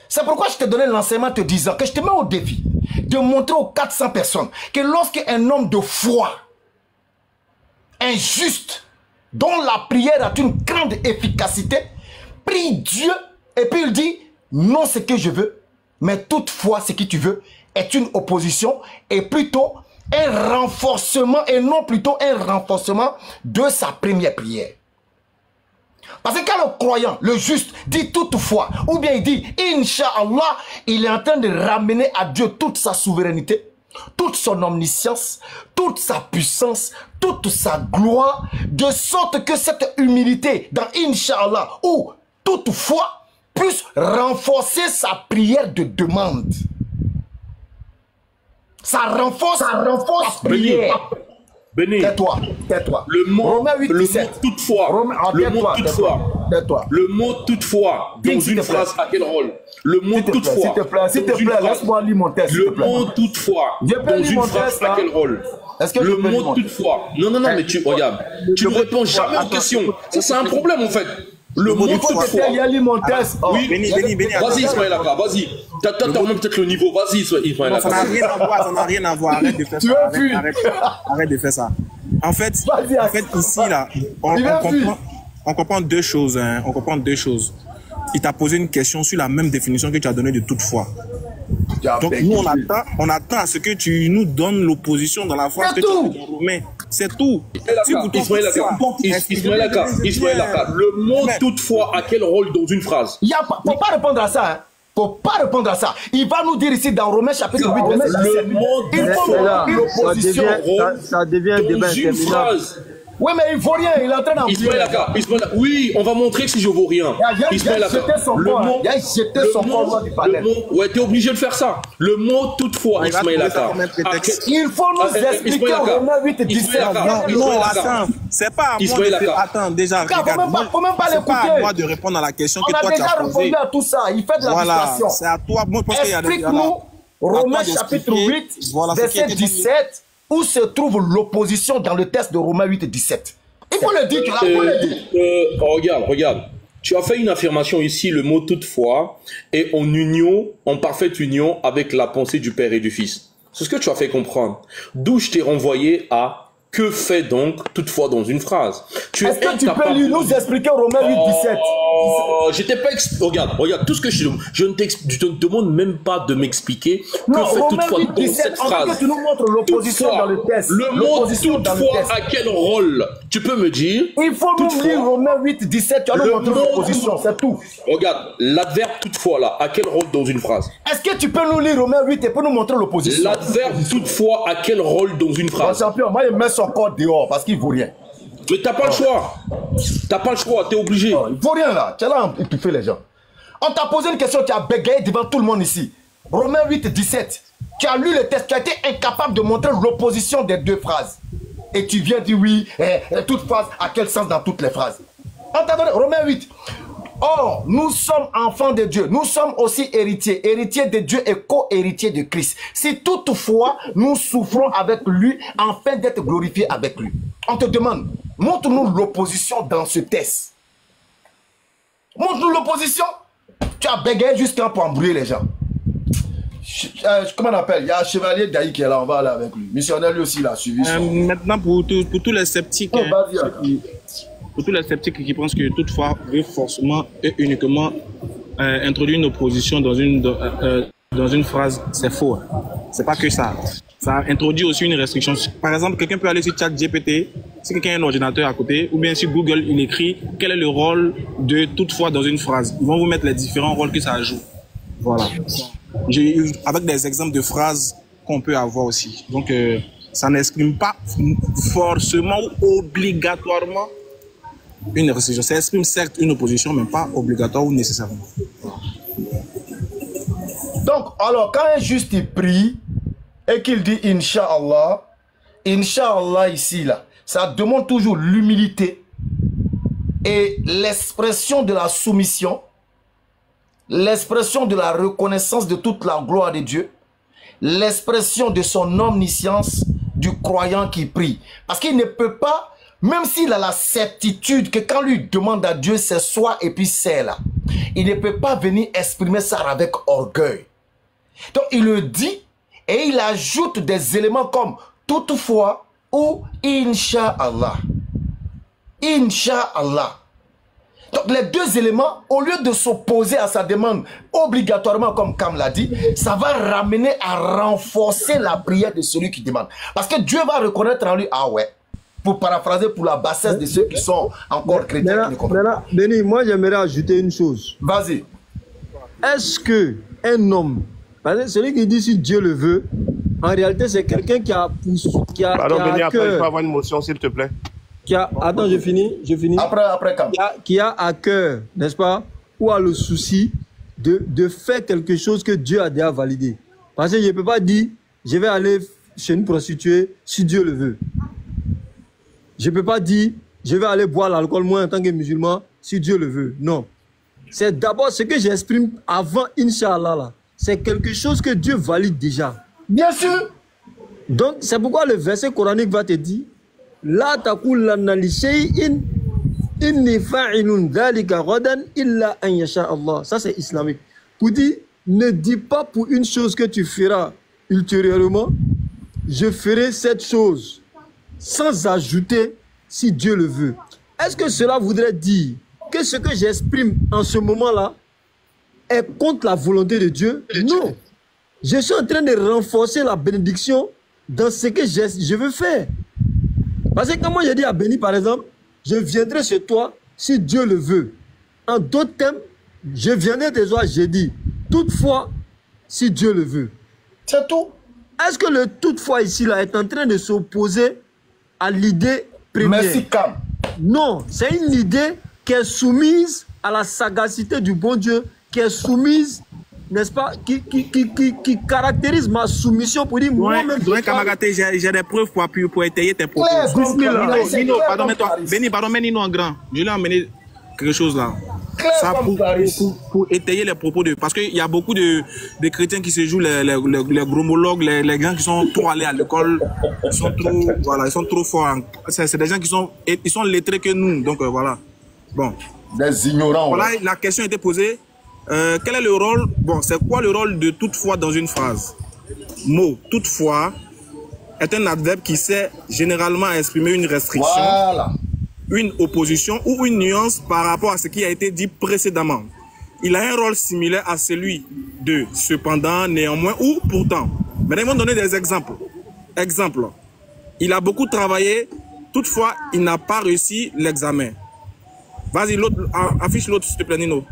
C'est pourquoi je t'ai donné l'enseignement te disant que je te mets au défi de montrer aux 400 personnes que lorsque un homme de foi, injuste, dont la prière a une grande efficacité, prie Dieu et puis il dit non, c'est que je veux. Mais toutefois, ce que tu veux est une opposition et plutôt un renforcement et non plutôt un renforcement de sa première prière. Parce que quand le croyant, le juste, dit toutefois, ou bien il dit Inch'Allah, il est en train de ramener à Dieu toute sa souveraineté, toute son omniscience, toute sa puissance, toute sa gloire, de sorte que cette humilité dans Inch'Allah ou toutefois puisse renforcer sa prière de demande. Ça renforce sa prière. Béni. Tais-toi. Le mot, toutefois. Le mot toutefois dans une phrase à quel rôle? Le mot toutefois. S'il te plaît, laisse-moi lire mon texte. Le mot toutefois dans une phrase à quel rôle? Le mot toutefois. Non, mais tu regarde. Tu ne réponds jamais aux questions. Ça, c'est un problème en fait. Le mot toutefois. Oui, Béni. Vas-y, Ismaël Aka, vas-y. T'as peut-être le niveau. Vas-y, Ismaël Aka. Ça n'a rien à voir. Arrête de faire ça. Arrête de faire ça. En fait, ici, là, on comprend deux choses. Hein. On comprend deux choses. Il t'a posé une question sur la même définition que tu as donnée de toutefois. Donc, nous, on attend à ce que tu nous donnes l'opposition dans la phrase que tu as dit dans Romain. C'est tout. Ismaël Aka, le mot toutefois a quel rôle dans une phrase? Il faut pas répondre à ça. Hein. Faut pas répondre à ça. Il va nous dire ici dans Romains chapitre 8, le mot l'opposition ça devient débat interminable. Oui, mais il ne vaut rien, il est en train d'en Ismaël, oui, on va montrer que si je vaux rien. Ismaël Aka, il a jeté son corps du palais. Ouais, t'es obligé de faire ça. Le mot toutefois, Ismaël Aka. Il faut nous expliquer Romains 8, 17. Non, attends, c'est pas à moi de... Attends, déjà, regarde. Faut même pas l'écouter. C'est pas à moi de répondre à la question que toi tu as posée. On a déjà répondu à tout ça, il fait de la frustration. C'est à toi. Explique-nous Romains chapitre 8, verset 17. Où se trouve l'opposition dans le texte de Romains 8 et 17? Il faut le dire, tu l'as regarde. Tu as fait une affirmation ici, le mot toutefois, est en union, en parfaite union avec la pensée du Père et du Fils. C'est ce que tu as fait comprendre. D'où je t'ai renvoyé à Que fait donc toutefois dans une phrase? Est-ce que tu peux nous expliquer Romains 8:17? Je t'ai pas regarde tout ce que je ne te demande même pas de m'expliquer. Que fait toutefois dans cette phrase? Tu nous montres l'opposition dans le texte. Le mot toutefois a quel rôle? Tu peux me dire? Il faut nous lire Romains 8:17. Tu vas nous montrer l'opposition, c'est tout. Regarde, l'adverbe toutefois là, a quel rôle dans une phrase? Est-ce que tu peux nous lire Romains 8 et peux nous montrer l'opposition? L'adverbe toutefois a quel rôle dans une phrase? Champion, moi je mets son corps dehors parce qu'il ne vaut rien. Mais t'as pas le choix. T'as pas le choix, t'es obligé. Il ne vaut rien là. Tu es là à étouffer les gens. On t'a posé une question, tu as bégayé devant tout le monde ici. Romains 8:17. Tu as lu le texte, tu as été incapable de montrer l'opposition des deux phrases. Et tu viens dire oui, toute phrase a quel sens dans toutes les phrases? On t'a donné Romains 8. Or, nous sommes enfants de Dieu. Nous sommes aussi héritiers. Héritiers de Dieu et co-héritiers de Christ. Si toutefois, nous souffrons avec lui afin d'être glorifiés avec lui. On te demande, montre-nous l'opposition dans ce texte. Montre-nous l'opposition. Tu as bégayé jusqu'à pour embrouiller les gens. Comment on appelle? Il y a un chevalier d'Aïe qui est là, on va aller avec lui. Missionnaire lui aussi, il a suivi. Maintenant, pour tous les sceptiques... Pour tous les sceptiques qui pensent que toutefois veut forcément et uniquement introduire une opposition dans une phrase, c'est faux. C'est pas que ça. Ça introduit aussi une restriction. Par exemple, quelqu'un peut aller sur ChatGPT, si quelqu'un a un ordinateur à côté, ou bien sur Google, il écrit quel est le rôle de toutefois dans une phrase. Ils vont vous mettre les différents rôles que ça joue. Voilà. Avec des exemples de phrases qu'on peut avoir aussi. Donc, ça n'exprime pas forcément ou obligatoirement une restriction. Ça exprime certes une opposition, mais pas obligatoire ou nécessairement. Donc, alors, quand un juste il prie et qu'il dit Inch'Allah, Inch'Allah ici, là, ça demande toujours l'humilité et l'expression de la soumission, l'expression de la reconnaissance de toute la gloire de Dieu, l'expression de son omniscience du croyant qui prie. Parce qu'il ne peut pas, même s'il a la certitude que quand lui demande à Dieu, c'est soit et puis c'est là. Il ne peut pas venir exprimer ça avec orgueil. Donc il le dit et il ajoute des éléments comme toutefois ou Inch'Allah. Inch'Allah. Donc les deux éléments, au lieu de s'opposer à sa demande obligatoirement comme Cam l'a dit, ça va ramener à renforcer la prière de celui qui demande. Parce que Dieu va reconnaître en lui, ah ouais, pour paraphraser pour la bassesse de ceux qui sont encore chrétiens. Maintenant, Denis, moi j'aimerais ajouter une chose. Vas-y. Est-ce que un homme, parce que celui qui dit si Dieu le veut, en réalité c'est quelqu'un qui a Pardon, Denis, à après, il cœur, faut avoir une motion, s'il te plaît. attends, je finis. Après Cam. Qui a à cœur, n'est-ce pas, ou a le souci de faire quelque chose que Dieu a déjà validé. Parce que je ne peux pas dire, je vais aller chez une prostituée si Dieu le veut. Je ne peux pas dire, je vais aller boire l'alcool moi en tant que musulman si Dieu le veut. Non. C'est d'abord ce que j'exprime avant Inch'Allah là. C'est quelque chose que Dieu valide déjà. Bien sûr. Donc c'est pourquoi le verset coranique va te dire La taqulanna li shay'in inni fa'ilun dhalika ghadan illa an yasha Allah. Ça c'est islamique. Pour dire, ne dis pas pour une chose que tu feras ultérieurement, je ferai cette chose, sans ajouter si Dieu le veut. Est-ce que cela voudrait dire que ce que j'exprime en ce moment-là est contre la volonté de Dieu? Non. Je suis en train de renforcer la bénédiction dans ce que je veux faire. Parce que quand moi je dis à Béni, par exemple, je viendrai chez toi si Dieu le veut. En d'autres termes, je viendrai te voir, j'ai dit, toutefois, si Dieu le veut. C'est tout. Est-ce que le toutefois ici là est en train de s'opposer à l'idée première? Merci Cam. Non, c'est une idée qui est soumise à la sagacité du bon Dieu, qui est soumise, n'est-ce pas, qui caractérise ma soumission pour dire moi-même. Ouais, camarade, j'ai des preuves pour étayer tes propos. Nino, pardon, mais toi, Béni, pardon, mais Nino en grand. Je l'ai emmené quelque chose là. Ça pour étayer les propos de... Parce qu'il y a beaucoup de chrétiens qui se jouent les gromologues, les gens qui sont trop allés à l'école, ils sont trop forts. C'est des gens qui sont lettrés que nous, donc voilà. Bon. Des ignorants. Voilà, la question était posée. Quel est le rôle... Bon, c'est quoi le rôle de toutefois dans une phrase? Mot, toutefois, est un adverbe qui sert généralement à exprimer une restriction, Voilà. une opposition ou une nuance par rapport à ce qui a été dit précédemment. Il a un rôle similaire à celui de cependant, néanmoins ou pourtant. Maintenant, ils vont donner des exemples. Exemple, il a beaucoup travaillé, toutefois, il n'a pas réussi l'examen. Vas-y, l'autre, affiche l'autre, s'il te plaît, Nino.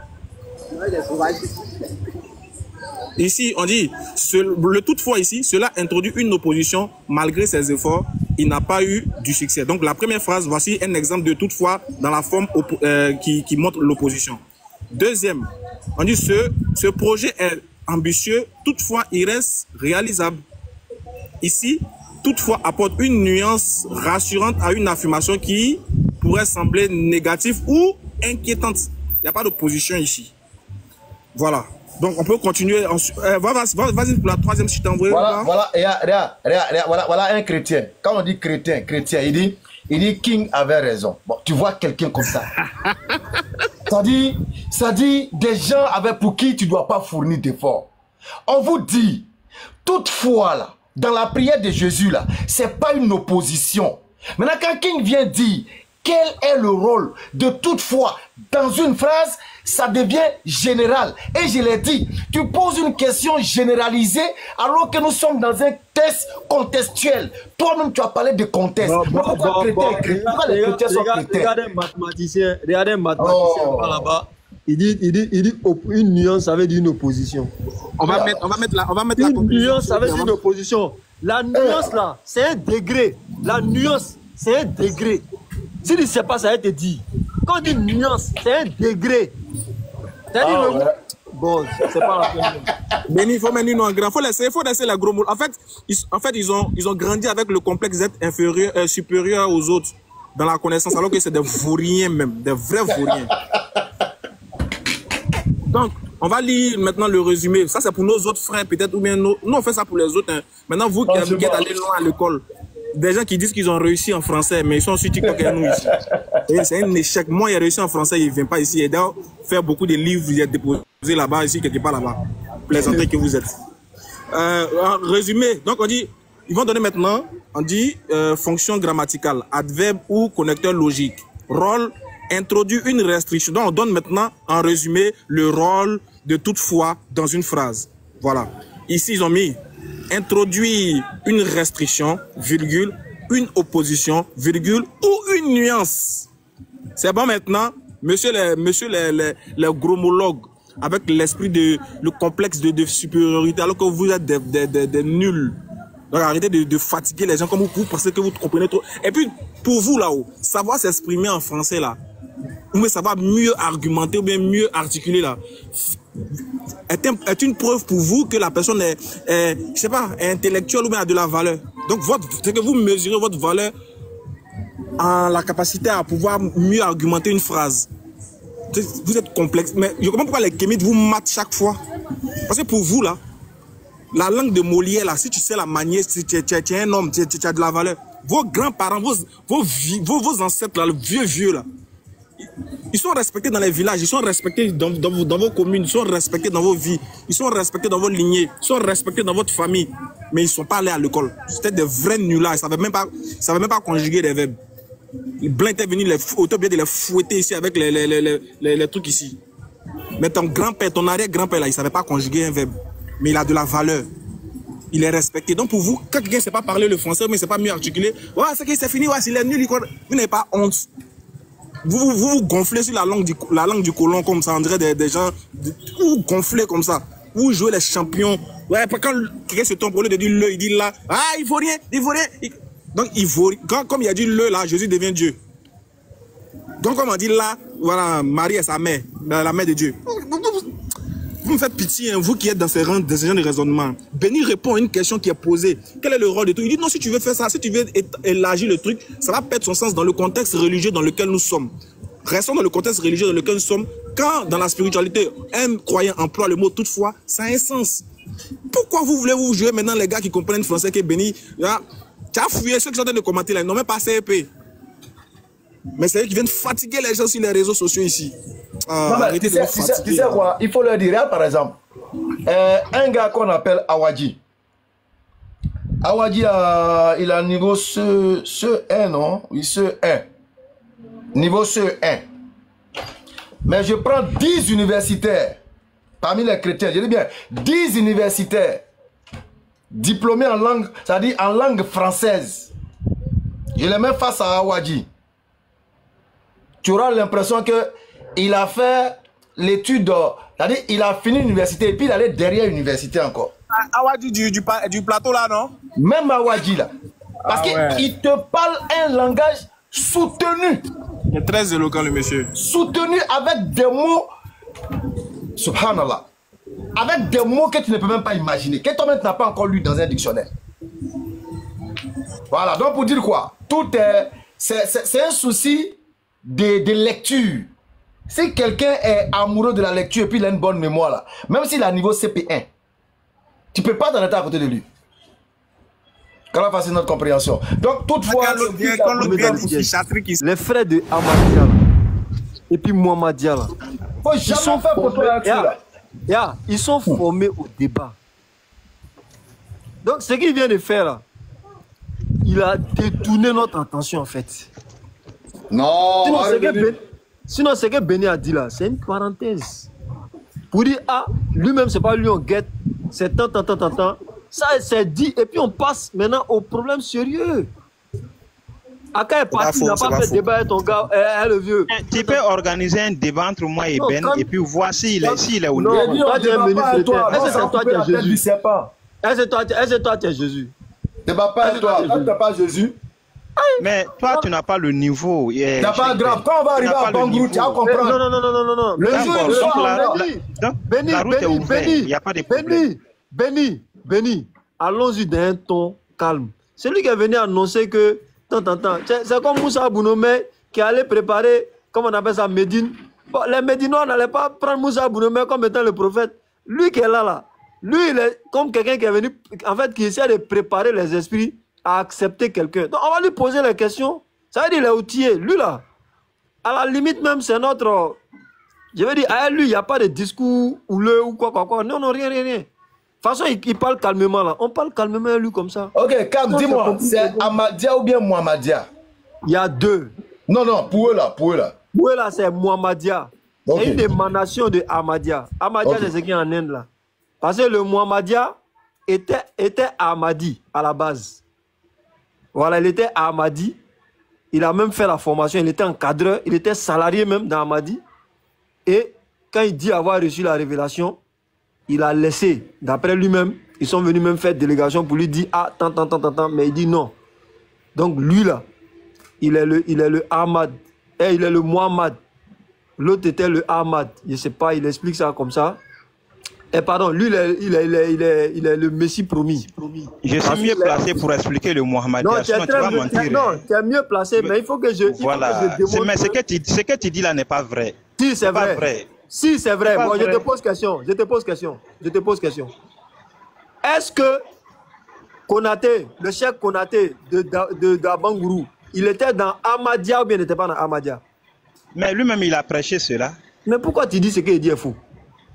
Ici, on dit, le toutefois ici, cela introduit une opposition malgré ses efforts, il n'a pas eu du succès. Donc la première phrase, voici un exemple de toutefois dans la forme qui montre l'opposition. Deuxième, on dit ce projet est ambitieux, toutefois il reste réalisable. Ici, toutefois apporte une nuance rassurante à une affirmation qui pourrait sembler négative ou inquiétante. Il n'y a pas d'opposition ici. Voilà. Donc, on peut continuer. Vas-y pour la troisième, si tu t'envoies. Voilà un chrétien. Quand on dit chrétien, il dit King avait raison. Bon, tu vois quelqu'un comme ça. Ça dit des gens pour qui tu ne dois pas fournir d'efforts. On vous dit, toutefois, là, dans la prière de Jésus, là, ce n'est pas une opposition. Maintenant, quand King vient dire quel est le rôle de toutefois dans une phrase, ça devient général. Et je l'ai dit, tu poses une question généralisée alors que nous sommes dans un test contextuel. Toi-même, tu as parlé de contexte. Pourquoi les chrétiens sont chrétiens? Regardez un mathématicien là-bas. Il dit une nuance avec une opposition. On va mettre une nuance avec une opposition. La nuance là, c'est un degré. La nuance, c'est un degré. Si tu ne sais pas, ça va te dire. Quand on dit nuance, c'est un degré. Bon, c'est pas la peine. Béni, il faut mettre une en grand. Il faut laisser la gros moule. En fait, ils ont grandi avec le complexe d'être supérieur aux autres dans la connaissance, alors que c'est des vauriens même, des vrais vauriens. Donc, on va lire maintenant le résumé. Ça, c'est pour nos autres frères, peut-être, ou bien nous, on fait ça pour les autres. Hein. Maintenant, vous qui êtes allés loin à l'école, des gens qui disent qu'ils ont réussi en français, mais ils sont sur TikTok et nous ici. C'est un échec. Moi, il a réussi en français, il ne vient pas ici. Il doit faire beaucoup de livres, il est déposé là-bas, ici, quelque part là-bas. Plaisanter que vous êtes. En résumé, donc on dit, ils vont donner maintenant, on dit fonction grammaticale, adverbe ou connecteur logique. Rôle, introduit une restriction. Donc on donne maintenant, en résumé, le rôle de toutefois dans une phrase. Voilà. Ici, ils ont mis introduire une restriction, virgule, une opposition, virgule, ou une nuance. C'est bon maintenant, monsieur les gromologues, avec l'esprit le complexe de supériorité, alors que vous êtes des nuls. Donc arrêtez de fatiguer les gens comme vous pensez que vous comprenez trop. Et puis, pour vous là-haut, savoir s'exprimer en français là, ou savoir mieux argumenter ou bien mieux articuler là, est une preuve pour vous que la personne est je sais pas, est intellectuelle ou bien a de la valeur. Donc c'est que vous mesurez votre valeur en la capacité à pouvoir mieux argumenter une phrase. Vous êtes complexe, mais je comprends pourquoi les kémites vous matent chaque fois. Parce que pour vous là, la langue de Molière là, si tu sais la manier, si tu es un homme, tu as de la valeur. Vos grands-parents, vos ancêtres là, le vieux là, ils sont respectés dans les villages, ils sont respectés dans vos communes, ils sont respectés dans vos vies, ils sont respectés dans vos lignées, ils sont respectés dans votre famille, mais ils ne sont pas allés à l'école. C'était des vrais nullards, ils ne savaient même pas conjuguer les verbes. Blanc était venu de les fouetter ici avec les trucs ici. Mais ton grand-père, ton arrière-grand-père là, il ne savait pas conjuguer un verbe, mais il a de la valeur. Il est respecté. Donc pour vous, quand quelqu'un ne sait pas parler le français, mais ne sait pas mieux articuler, ouais, c'est fini, ouais, s'il est nul, vous n'avez pas honte. Vous gonflez sur la langue du colon comme ça, on dirait des gens, vous gonflez comme ça, vous jouez les champions. Ouais, quand quelqu'un se trompe, au lieu de dire le, il dit là, ah, il faut rien. Donc comme il a dit le là, Jésus devient Dieu. Donc comme on dit là, voilà, Marie est sa mère, la mère de Dieu. Vous me faites pitié, hein, vous qui êtes dans ce genre de raisonnement. Béni répond à une question qui est posée. Quel est le rôle de tout? Il dit non, si tu veux faire ça, si tu veux élargir le truc, ça va perdre son sens dans le contexte religieux dans lequel nous sommes. Restons dans le contexte religieux dans lequel nous sommes. Quand dans la spiritualité, un croyant emploie le mot toutefois, ça a un sens. Pourquoi vous voulez vous jouer maintenant les gars qui comprennent français qui est béni? Tu as fouillé ceux qui sont en train de commenter là, ils n'ont même pas CEP. Mais c'est eux qui viennent fatiguer les gens sur les réseaux sociaux ici. Tu sais quoi? Il faut leur dire, par exemple, un gars qu'on appelle Awadji. Awadji, il a niveau CE1, non? Oui, CE1. Niveau CE1. Mais je prends 10 universitaires parmi les chrétiens. Je dis bien 10 universitaires diplômés en langue, c'est-à-dire en langue française. Je les mets face à Awadji. Tu auras l'impression qu'il a fait l'étude, c'est-à-dire il a fini l'université et puis il allait derrière l'université encore. Awadji du plateau là, non? Même Awadji là. Parce qu'il te parle un langage soutenu. Il est très éloquent le monsieur. Soutenu avec des mots, subhanallah, avec des mots que tu ne peux même pas imaginer, que toi-même tu n'as pas encore lu dans un dictionnaire. Voilà, donc pour dire quoi? Tout est, c'est un souci de lecture. Si quelqu'un est amoureux de la lecture et puis il a une bonne mémoire là, même s'il a niveau CP1, tu ne peux pas t'en être à côté de lui. Quand on fasse notre compréhension. Donc, toutefois, les frères de Ahmadiyya et puis Muhammadiyya là, ils sont ils sont formés au débat. Donc, ce qu'il vient de faire là, il a détourné notre attention en fait. Non. Sinon, ce que Béni a dit là, c'est une parenthèse. Pour dire, ah, lui-même, c'est pas lui, on guette, c'est tant. Ça, c'est dit, et puis on passe maintenant au problème sérieux. Aka est parti, il n'a pas fait de débat avec ton gars, le vieux. Tu peux organiser un débat entre moi et Ben, et puis voir s'il est ou non. Non, toi, tu es un ministre. Est-ce que c'est toi qui es Jésus? Est-ce que toi, tu es Jésus? Débat pas avec toi, tu n'as pas Jésus. Mais toi, tu n'as pas le niveau. C'est pas grave. Quand on va arriver à Bangrou, tu vas comprendre. Non. Le jour, la route est ouverte. Il n'y a pas de problème. Béni, allons-y d'un ton calme. C'est lui qui est venu annoncer que, c'est comme Moussa Abounome qui allait préparer, comment on appelle ça, Médine. Bon, les Médinois n'allaient pas prendre Moussa Abounome comme étant le prophète. Lui qui est là, lui, il est comme quelqu'un qui est venu, en fait, qui essaie de préparer les esprits à accepter quelqu'un. Donc, on va lui poser les questions. Ça veut dire, il est outillé. Lui, là, à la limite même, c'est notre... Je veux dire, à lui, il n'y a pas de discours houleux ou quoi. Non, rien. De toute façon, il parle calmement, là. On parle calmement à lui comme ça. Ok, Cam, dis-moi, c'est Ahmadiyya ou bien Muhammadiyya? Il y a deux. Non, pour eux là. Pour eux, là, c'est Muhammadiyya. Okay. C'est une émanation de Ahmadiyya. Ahmadiyya, c'est ce qui est en Inde, là. Parce que le Muhammadiyya était Ahmadi, à la base. Voilà, il était Ahmadi. Il a même fait la formation. Il était encadreur. Il était salarié même dans Ahmadi. Et quand il dit avoir reçu la révélation, il a laissé. D'après lui-même, ils sont venus même faire délégation pour lui dire « Ah, tant. » Mais il dit non. Donc lui là, il est le Ahmad. Et il est le Muhammad. L'autre était le Ahmad. Je ne sais pas, il explique ça comme ça. Et pardon, lui, il est le Messie promis. Je suis mieux placé pour expliquer le Muhammad. Non, tu es mieux placé, mais il faut que je démontre. Mais ce que tu dis là n'est pas vrai. Si, c'est vrai. Si, c'est vrai. Bon, je te pose question. Est-ce que Konaté, le chef Konaté de Bangourou, il était dans Ahmadiyya ou bien il n'était pas dans Ahmadiyya? Mais lui-même, il a prêché cela. Mais pourquoi tu dis ce qu'il dit est fou?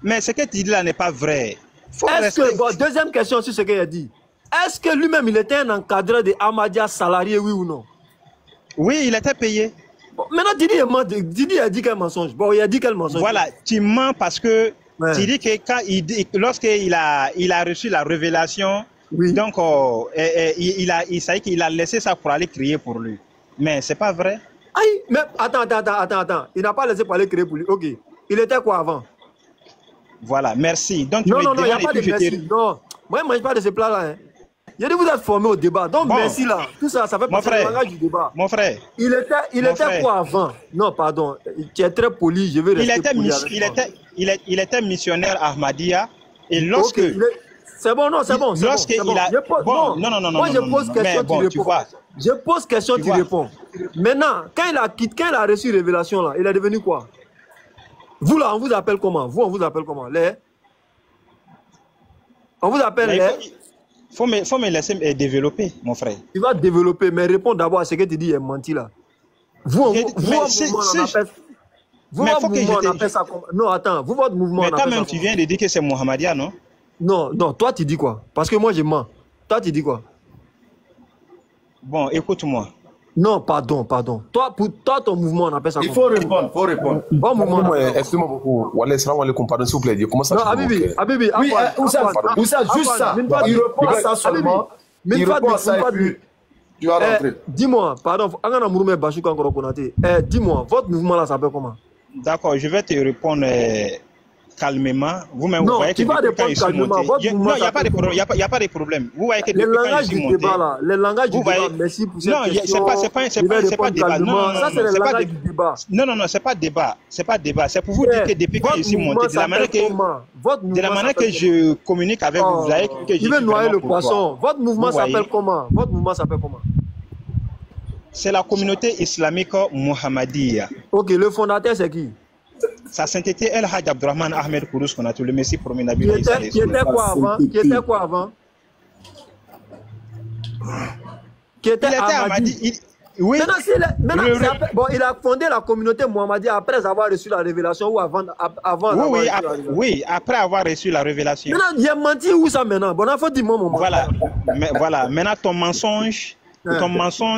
Mais ce que tu dis là n'est pas vrai. Deuxième question sur ce qu'il a dit. Est-ce que lui-même, il était un encadreur de Ahmadiyya salarié, oui ou non? Oui, il était payé. Bon, maintenant, Didi a dit quel mensonge? Bon, il a dit quel mensonge? Voilà, tu mens parce que tu dis que lorsqu'il a reçu la révélation, oui. Donc il a laissé ça pour aller crier pour lui. Mais c'est pas vrai. Aïe, mais attends. Il n'a pas laissé pour aller crier pour lui. Ok. Il était quoi avant? Voilà, merci. Donc, non, il n'y a pas de merci. Non, moi, je ne mange pas de ce plat-là. Hein. Il a dit vous êtes formé au débat. Donc, bon, merci là. Tout ça, ça fait partie du langage du débat. Mon frère. Il était quoi avant? Non, pardon. Tu es très poli. Je vais rester poli il était missionnaire Ahmadiyya. Et lorsque... Okay, c'est bon. Moi, je pose question, tu réponds. Je pose question, tu réponds. Maintenant, quand il a reçu révélation, là, il est devenu quoi? Vous là, on vous appelle comment? On vous appelle comment? On vous appelle les... Faut me laisser développer, mon frère. Tu vas développer, mais réponds d'abord à ce que tu dis, il est menti là. Vous, votre mouvement, on appelle ça comment? Non, attends, votre mouvement, mais toi-même, tu viens de dire que c'est Muhammadiyya, non? Non, toi, tu dis quoi? Parce que moi, je mens. Toi, tu dis quoi? Bon, écoute-moi. Non, pardon. Toi, pour toi, ton mouvement, on appelle ça. Il faut répondre. Bon mouvement. Excuse-moi beaucoup. Wallah, salam alaikum, pardon, s'il vous plaît. Comment ça? Non, Habibi. Oui, Oussa, juste ça. Il répond à ça seulement. Il répond à ça et puis tu vas rentrer. Dis-moi, pardon, dis-moi, votre mouvement là s'appelle comment? D'accord, je vais te répondre calmement. Vous-même, vous voyez que tu vas répondre calmement. Non, il n'y a pas de problème. Il n'y a pas de problème. Vous voyez que les langages du débat là, les langages du débat, merci pour cette question. Non, c'est pas débat. Non, ça c'est le langage du débat. Non, c'est pas débat. C'est pas débat. C'est pour vous dire que depuis que je suis monté, de la manière que je communique avec vous, vous voyez que je vais noyer le poisson. Votre mouvement s'appelle comment? C'est la communauté islamique Muhammadiyya. Ok, le fondateur c'est qui? Sa sainteté El Hadj Abdurrahman Ahmed Kourous, qu'on a tout le Messie pour Nabi. Qui était quoi avant? Qui était Ahmadi. Oui. Maintenant, il a fondé la communauté Muhammadi après avoir reçu la révélation ou avant Oui, après avoir reçu la révélation. Maintenant, il a menti où ça maintenant? Bon, il faut dire moi mon Voilà. Maintenant, ton mensonge,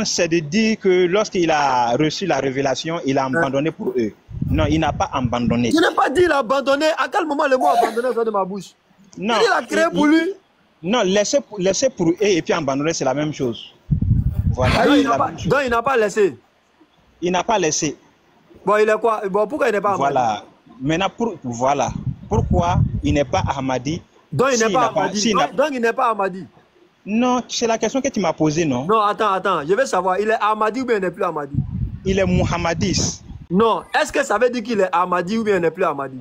c'est de dire que lorsqu'il a reçu la révélation, il a abandonné pour eux. Non, il n'a pas abandonné. Je n'ai pas dit il a abandonné. À quel moment le mot abandonné sort de ma bouche? Non. Il a créé pour lui. Non, laisser pour eux et puis abandonner, c'est la même chose. Voilà. Donc il n'a pas laissé. Il n'a pas laissé. Bon, il est quoi? Bon, pourquoi il n'est pas Ahmadi? Voilà. Maintenant, voilà. Pourquoi il n'est pas Ahmadi? Donc il n'est pas Ahmadi. Donc il n'est pas Ahmadi. Non, c'est la question que tu m'as posée, non? Non, attends. Je veux savoir, il est Ahmadi ou bien il n'est plus Ahmadi? Il est Muhammadis. Non, est-ce que ça veut dire qu'il est Ahmadi ou bien il n'est plus Ahmadi?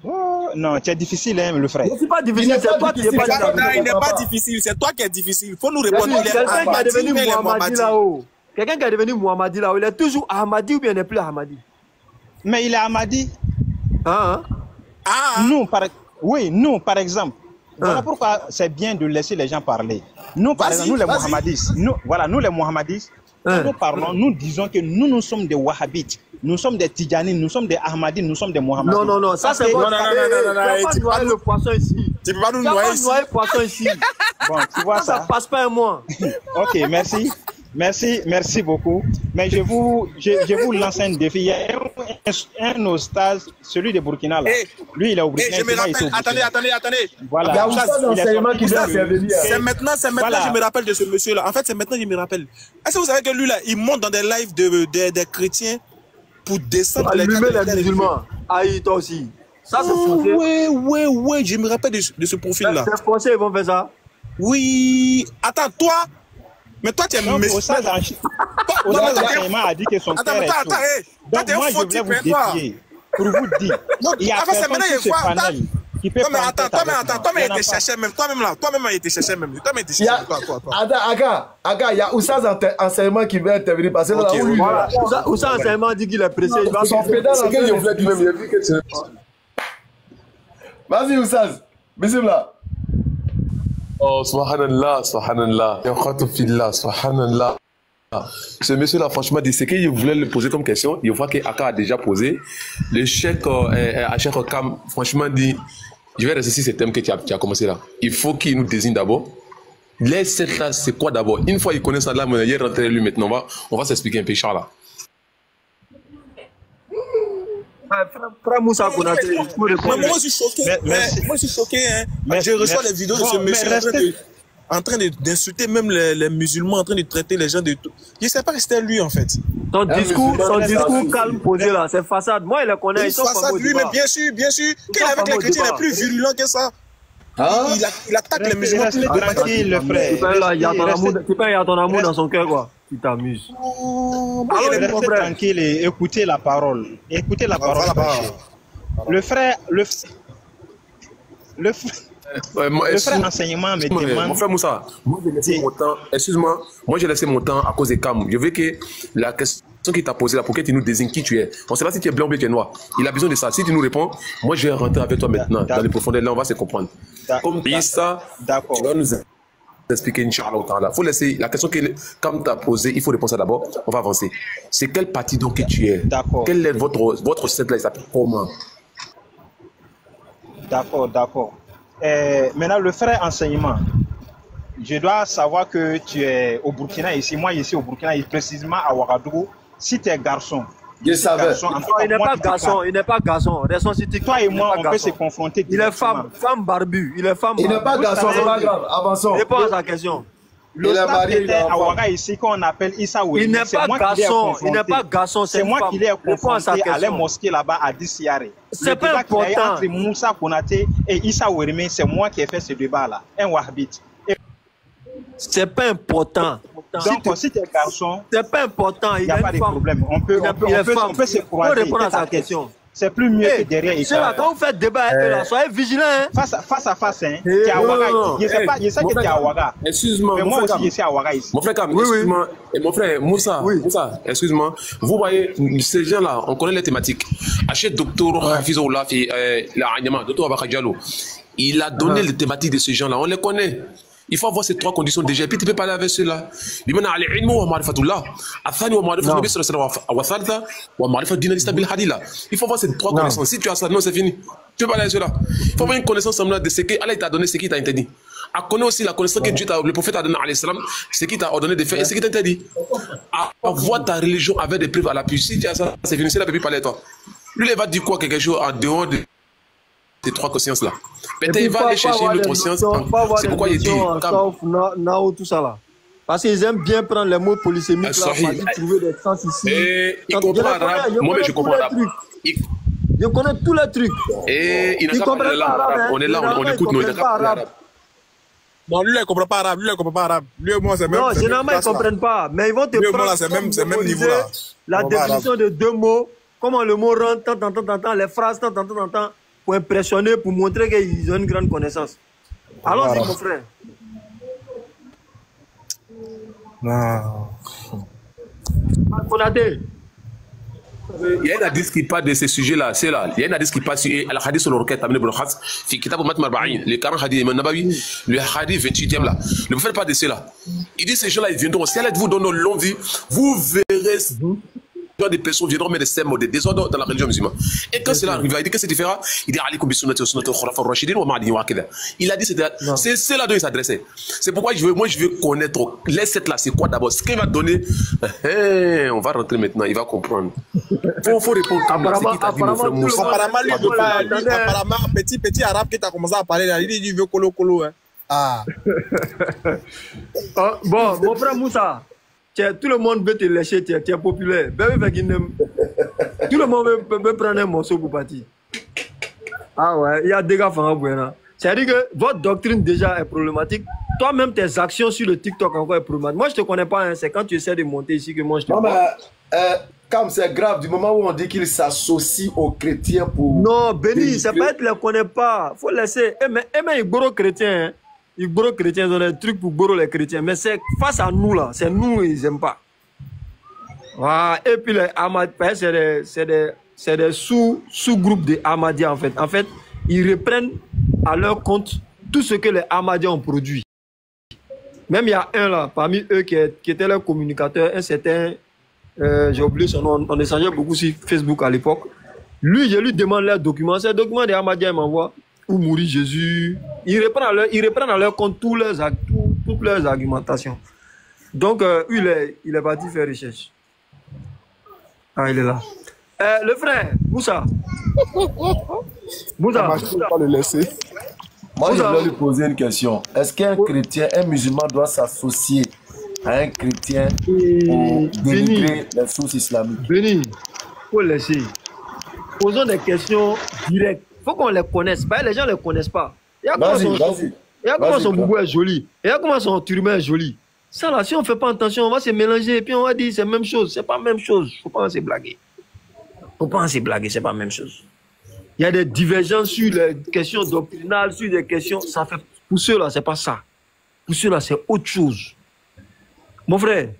Oh, non, c'est difficile, hein, le frère. C'est pas difficile, c'est toi qui n'es pas difficile. Il n'est pas difficile, c'est toi qui es difficile. Il faut nous répondre. Quelqu'un qui est devenu Muhammadi là-haut. Quelqu'un qui est devenu Muhammadi là-haut, il est toujours Ahmadi ou bien il n'est plus Ahmadi? Mais il est Ahmadi. Nous, par exemple. Voilà pourquoi c'est bien de laisser les gens parler. Nous, par exemple, nous les Muhammadis, nous les Muhammadis, quand nous parlons, nous disons que nous sommes des Wahhabites, nous sommes des Tidjanis, nous sommes des Ahmadis, nous sommes des Muhammadis. Non, ça c'est bon. Tu vas pas noyer le poisson ici. Tu peux pas nous noyer ici. Le poisson ici. Bon, tu vois ça. Ça passe pas un mois. Ok, merci beaucoup. Mais je vous lance un défi. Il y a un ostase, celui de Burkina là. Lui, il est au Burkina. Je me rappelle. Attendez. Voilà. Il y a aussi un enseignement qui vient faire venir. C'est maintenant voilà. Je me rappelle de ce monsieur là. En fait, c'est maintenant que je me rappelle. Est-ce que vous savez que lui là, il monte dans des lives des chrétiens pour descendre les musulmans. Aïe, toi aussi. Ça, c'est français. Ouais, je me rappelle de ce profil-là. C'est français, ils vont faire ça. Oui. Attends, toi. Mais toi, tu es méchant. L'enseignement a dit que son père est toi, tu es un faux type, toi. Pour vous dire. Il y a personne sur ce panel qui peut prendre tête avec moi. Toi-même, il était cherché même. Toi-même, il était cherché même. Toi-même, il était cherché. Aga, il y a Oussaz enseignement qui veut intervenir. Parce que là, Oussaz enseignement dit qu'il est pressé. Il va son pédale. C'est qu'il voulait lui-même. Il a vu que c'est... Vas-y, Oussaz. Bismillah. Oh, subhanallah. Subhanallah. Ce monsieur-là, franchement, c'est qu'il voulait le poser comme question. Il voit qu'Aka a déjà posé. Le cheikh Kam, franchement, dit je vais rester sur ce thème que tu as commencé là. Il faut qu'il nous désigne d'abord. Les 7 là, c'est quoi d'abord? Une fois qu'il connaît ça là, il est rentré lui maintenant. On va s'expliquer un peu, Inch'Allah. Moi, je suis choqué. Moi, je suis choqué. Je reçois les vidéos de ce monsieur en train d'insulter même les musulmans, en train de traiter les gens de tout. Je ne sais pas que c'était lui, en fait. Ton discours calme posé là, c'est façade. Moi, il le connaît. Ils sont façade, lui, mais bien sûr. Qu'il est avec les chrétiens, il est plus virulent que ça. Il attaque les musulmans. Tranquille, le frère. Tu peux y avoir ton amour dans son cœur, quoi. Tu t'amuses. Restez tranquille et écoutez la parole. Écoutez la parole. Le frère enseignement me demande. Mon frère Moussa, moi j'ai laissé mon temps. Excuse-moi, moi j'ai laissé mon temps à cause des Kam. Je veux que la question qu'il t'a posée là, pour que tu nous désignes qui tu es. On ne sait pas si tu es blanc ou bien tu es noir. Il a besoin de ça. Si tu nous réponds, moi je vais rentrer avec toi maintenant dans les profondeurs. Là, on va se comprendre. Comme ça, tu vas nous expliquer, Inch'Allah. Il faut laisser la question que Kam t'a posée, il faut répondre ça d'abord. On va avancer. C'est quelle partie donc que tu es? Quel est votre set là? Il s'appelle comment? D'accord. Maintenant, le frère enseignement, je dois savoir que tu es au Burkina ici. Moi, ici au Burkina, précisément à Ouagadougou. Si tu es garçon, je savais. Il n'est pas garçon, il n'est pas garçon. Toi et moi, on peut se confronter. Il est femme barbu. Il est femme barbu. Il n'est pas garçon, c'est pas grave. Avançons. Réponds à sa question. Le staff était à Ouaga ici qu'on appelle Issa Ouémé. Il n'est pas garçon, il n'est pas garçon, c'est moi qui l'ai confronté à la mosquée là-bas à Dissiaré. C'est pas important. Entre Moussa Konaté et Issa Ouémé, c'est moi qui ai fait ce débat-là. Un wahhabite. C'est pas important. Donc, si tu es garçon, c'est pas important. Il n'y a pas de problème. On peut se croiser. Répondre à sa question. C'est plus mieux que derrière. Quand vous faites débat, soyez vigilants. Face à face, hein. Tu es à Ouaga. Je sais que tu es à Ouaga. Excuse-moi. Mais moi aussi, je suis à Ouaga ici. Mon frère Kam, excuse-moi. Et mon frère Moussa, excuse-moi. Vous voyez, ces gens-là, on connaît les thématiques. Achète docteur Hafizoullah, docteur Abaka Diallo. Il a donné les thématiques de ces gens-là. On les connaît. Il faut avoir ces trois conditions déjà. Et puis tu peux parler avec ceux-là. Il faut avoir ces trois connaissances. Si tu as ça, non, c'est fini. Tu peux parler avec ceux-là. Il faut avoir une connaissance de ce qu'Allah t'a donné, ce qu'il t'a interdit. À connaître aussi la connaissance que Dieu le prophète a donné à l'islam, ce qu'il t'a ordonné de faire et ce qu'il t'a interdit. À avoir ta religion avec des preuves à l'appui. Si tu as ça, c'est fini. C'est là que tu peux parler à toi. Lui, il va dire quoi quelque chose en dehors de ces trois consciences là. Peut-être il va aller chercher une autre conscience. C'est pourquoi il dit tout ça là. Parce qu'ils aiment bien prendre les mots polysémiques là, trouver des sens ici. Il comprend arabe. Moi-même je comprends arabe. Je connais tous les trucs. Et il n'a pas parlé l'arabe. On est là, on écoute nous. Il n'a pas parlé arabe. Non, lui, il ne comprend pas arabe. Lui, il ne comprend pas arabe. Lui et moi, c'est même. Non, généralement, ils ne comprennent pas. Mais ils vont te prendre. C'est même niveau là. La définition de deux mots, comment le mot rentre, tant, les phrases, tant, pour impressionner, pour montrer qu'ils ont une grande connaissance. Allons-y, mon frère. Non. Konaté. Il y a un hadith qui parle de ce sujet-là, c'est là. Il y a un hadith qui parle sur le hadith sur le requête, le Kitab Mat Marba'in, le 40 hadith, le hadith 28e là. Ne vous faites pas de cela. Il dit ces gens-là, ils viendront. Si Allah vous donne une longue vie, vous verrez des personnes viendront mettre des sèmes, des désordres dans la religion musulmane. Et quand cela arrive, il dit que c'est différent. Il dit Ali Koubissounati, Sunnati, Khurafa, Rashidin, ou Mahdi, ou Akida. Il a dit c'est cela dont il s'adressait. C'est pourquoi je veux connaître les sept là, c'est quoi d'abord. Ce qu'il va donner, on va rentrer maintenant, il va comprendre. Il faut répondre comme apparemment, petit arabe qui t'a commencé à parler là, il dit, il veut colo. Hein. Ah. Bon, mon frère Moussa. Tout le monde veut te lécher, tu es populaire. Tout le monde veut prendre un morceau pour partir. Ah ouais, il y a des gars qui c'est-à-dire que votre doctrine déjà est problématique. Toi-même, tes actions sur le TikTok encore est problématique. Moi, je ne te connais pas, hein. C'est quand tu essaies de monter ici que moi je te connais. Comme c'est grave, du moment où on dit qu'il s'associe aux chrétiens pour... Non, Béni, c'est pas que tu ne les connais pas. Il faut laisser. Mais il gros chrétien, hein. Les gros chrétiens, ils ont des trucs pour gros les chrétiens. Mais c'est face à nous, là. C'est nous, ils n'aiment pas. Voilà. Et puis, les Ahmadis, c'est des sous-groupes des Ahmadis, en fait. En fait, ils reprennent à leur compte tout ce que les Ahmadis ont produit. Même il y a un, là, parmi eux, qui était leur communicateur, un certain... j'ai oublié son nom. On échangeait beaucoup sur Facebook à l'époque. Lui, je lui demande leurs documents. Ces documents des Ahmadis, il m'envoie. Où mourit Jésus. Ils reprennent à leur compte toutes leurs argumentations. Donc, il est parti faire recherche. Ah, il est là. Le frère, Moussa. Moussa. Je ne peux pas le laisser. Moi, je voulais lui poser une question. Est-ce qu'un chrétien, un musulman doit s'associer à un chrétien pour dénigrer les sources islamiques? Béni, il faut laisser. Posons des questions directes. Il faut qu'on les connaisse. Les gens ne les connaissent pas. Regarde comment son boubou est joli. Regarde comment son turban est joli. Ça là, si on ne fait pas attention, on va se mélanger et puis on va dire c'est la même chose. C'est pas la même chose. Il ne faut pas en se blaguer. Il ne faut pas en se blaguer, c'est pas la même chose. Il y a des divergences sur les questions doctrinales, sur des questions. Ça fait... Pour ceux-là, ce n'est pas ça. Pour ceux-là, c'est autre chose. Mon frère,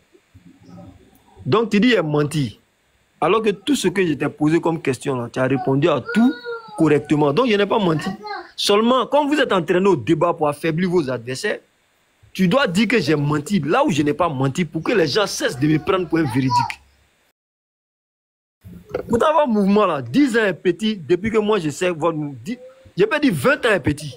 donc tu dis qu'il est menti. Alors que tout ce que je t'ai posé comme question, là, tu as répondu à tout correctement. Donc, je n'ai pas menti. Seulement, quand vous êtes entraîné au débat pour affaiblir vos adversaires, tu dois dire que j'ai menti là où je n'ai pas menti pour que les gens cessent de me prendre pour un véridique. Vous avez un mouvement là, 10 ans est petit, depuis que moi je sais votre mouvement. Je peux dire 20 ans est petit.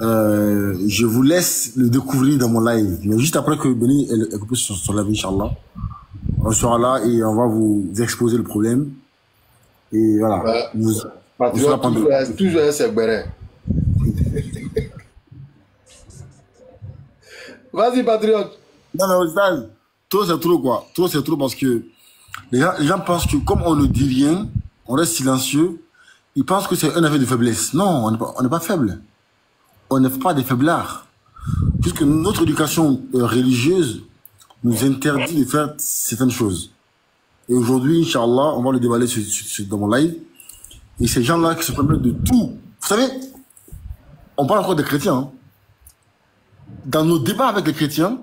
je vous laisse le découvrir dans mon live. Mais juste après que Benny est coupé sur son live, Inch'Allah, on sera là et on va vous exposer le problème. Et voilà. Patriote, toujours un béret. Vas-y, patriote. Non, mais au stade, trop c'est trop quoi. Trop c'est trop parce que les gens pensent que comme on ne dit rien, on reste silencieux, ils pensent que c'est un effet de faiblesse. Non, on n'est pas faible. On n'est pas des faiblards. Puisque notre éducation religieuse nous interdit de faire certaines choses. Et aujourd'hui, Inch'Allah, on va le déballer dans mon live. Et ces gens-là qui se permettent de tout. Vous savez, on parle encore des chrétiens. Hein. Dans nos débats avec les chrétiens,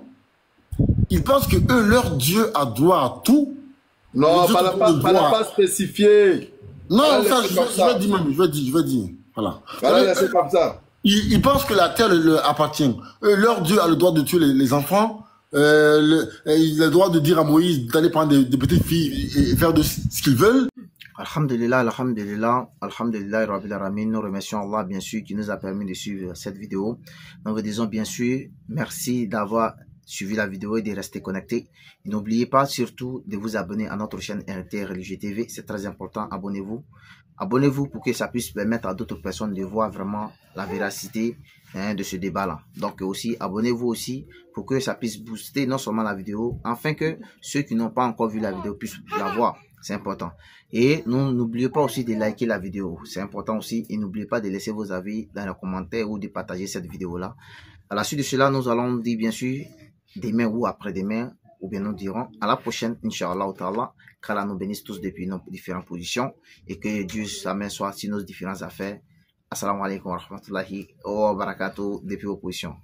ils pensent que eux, leur Dieu a droit à tout. Non, pas spécifié. Non, ça, je vais dire. Voilà. C'est comme ça. Ils pensent que la terre leur appartient. Leur Dieu a le droit de tuer les enfants. Il a le droit de dire à Moïse d'aller prendre des petites filles et faire de ce qu'ils veulent. Alhamdulillah, alhamdulillah, alhamdulillah, rabbil alamin. Nous remercions Allah, bien sûr, qui nous a permis de suivre cette vidéo. Nous vous disons, bien sûr, merci d'avoir suivi la vidéo et de rester connecté. N'oubliez pas surtout de vous abonner à notre chaîne RT Religieux TV. C'est très important. Abonnez-vous. Abonnez-vous pour que ça puisse permettre à d'autres personnes de voir vraiment la véracité de ce débat-là. Donc aussi, abonnez-vous aussi pour que ça puisse booster non seulement la vidéo, afin que ceux qui n'ont pas encore vu la vidéo puissent la voir. C'est important. Et n'oubliez pas aussi de liker la vidéo. C'est important aussi. Et n'oubliez pas de laisser vos avis dans les commentaires ou de partager cette vidéo-là. À la suite de cela, nous allons dire bien sûr demain ou après-demain, ou bien nous dirons à la prochaine, Inch'Allah ta'ala, qu'Allah nous bénisse tous depuis nos différentes positions et que Dieu s'amène soit sur nos différentes affaires. Assalamu alaikum wa rahmatullahi wa barakatuh depuis vos positions.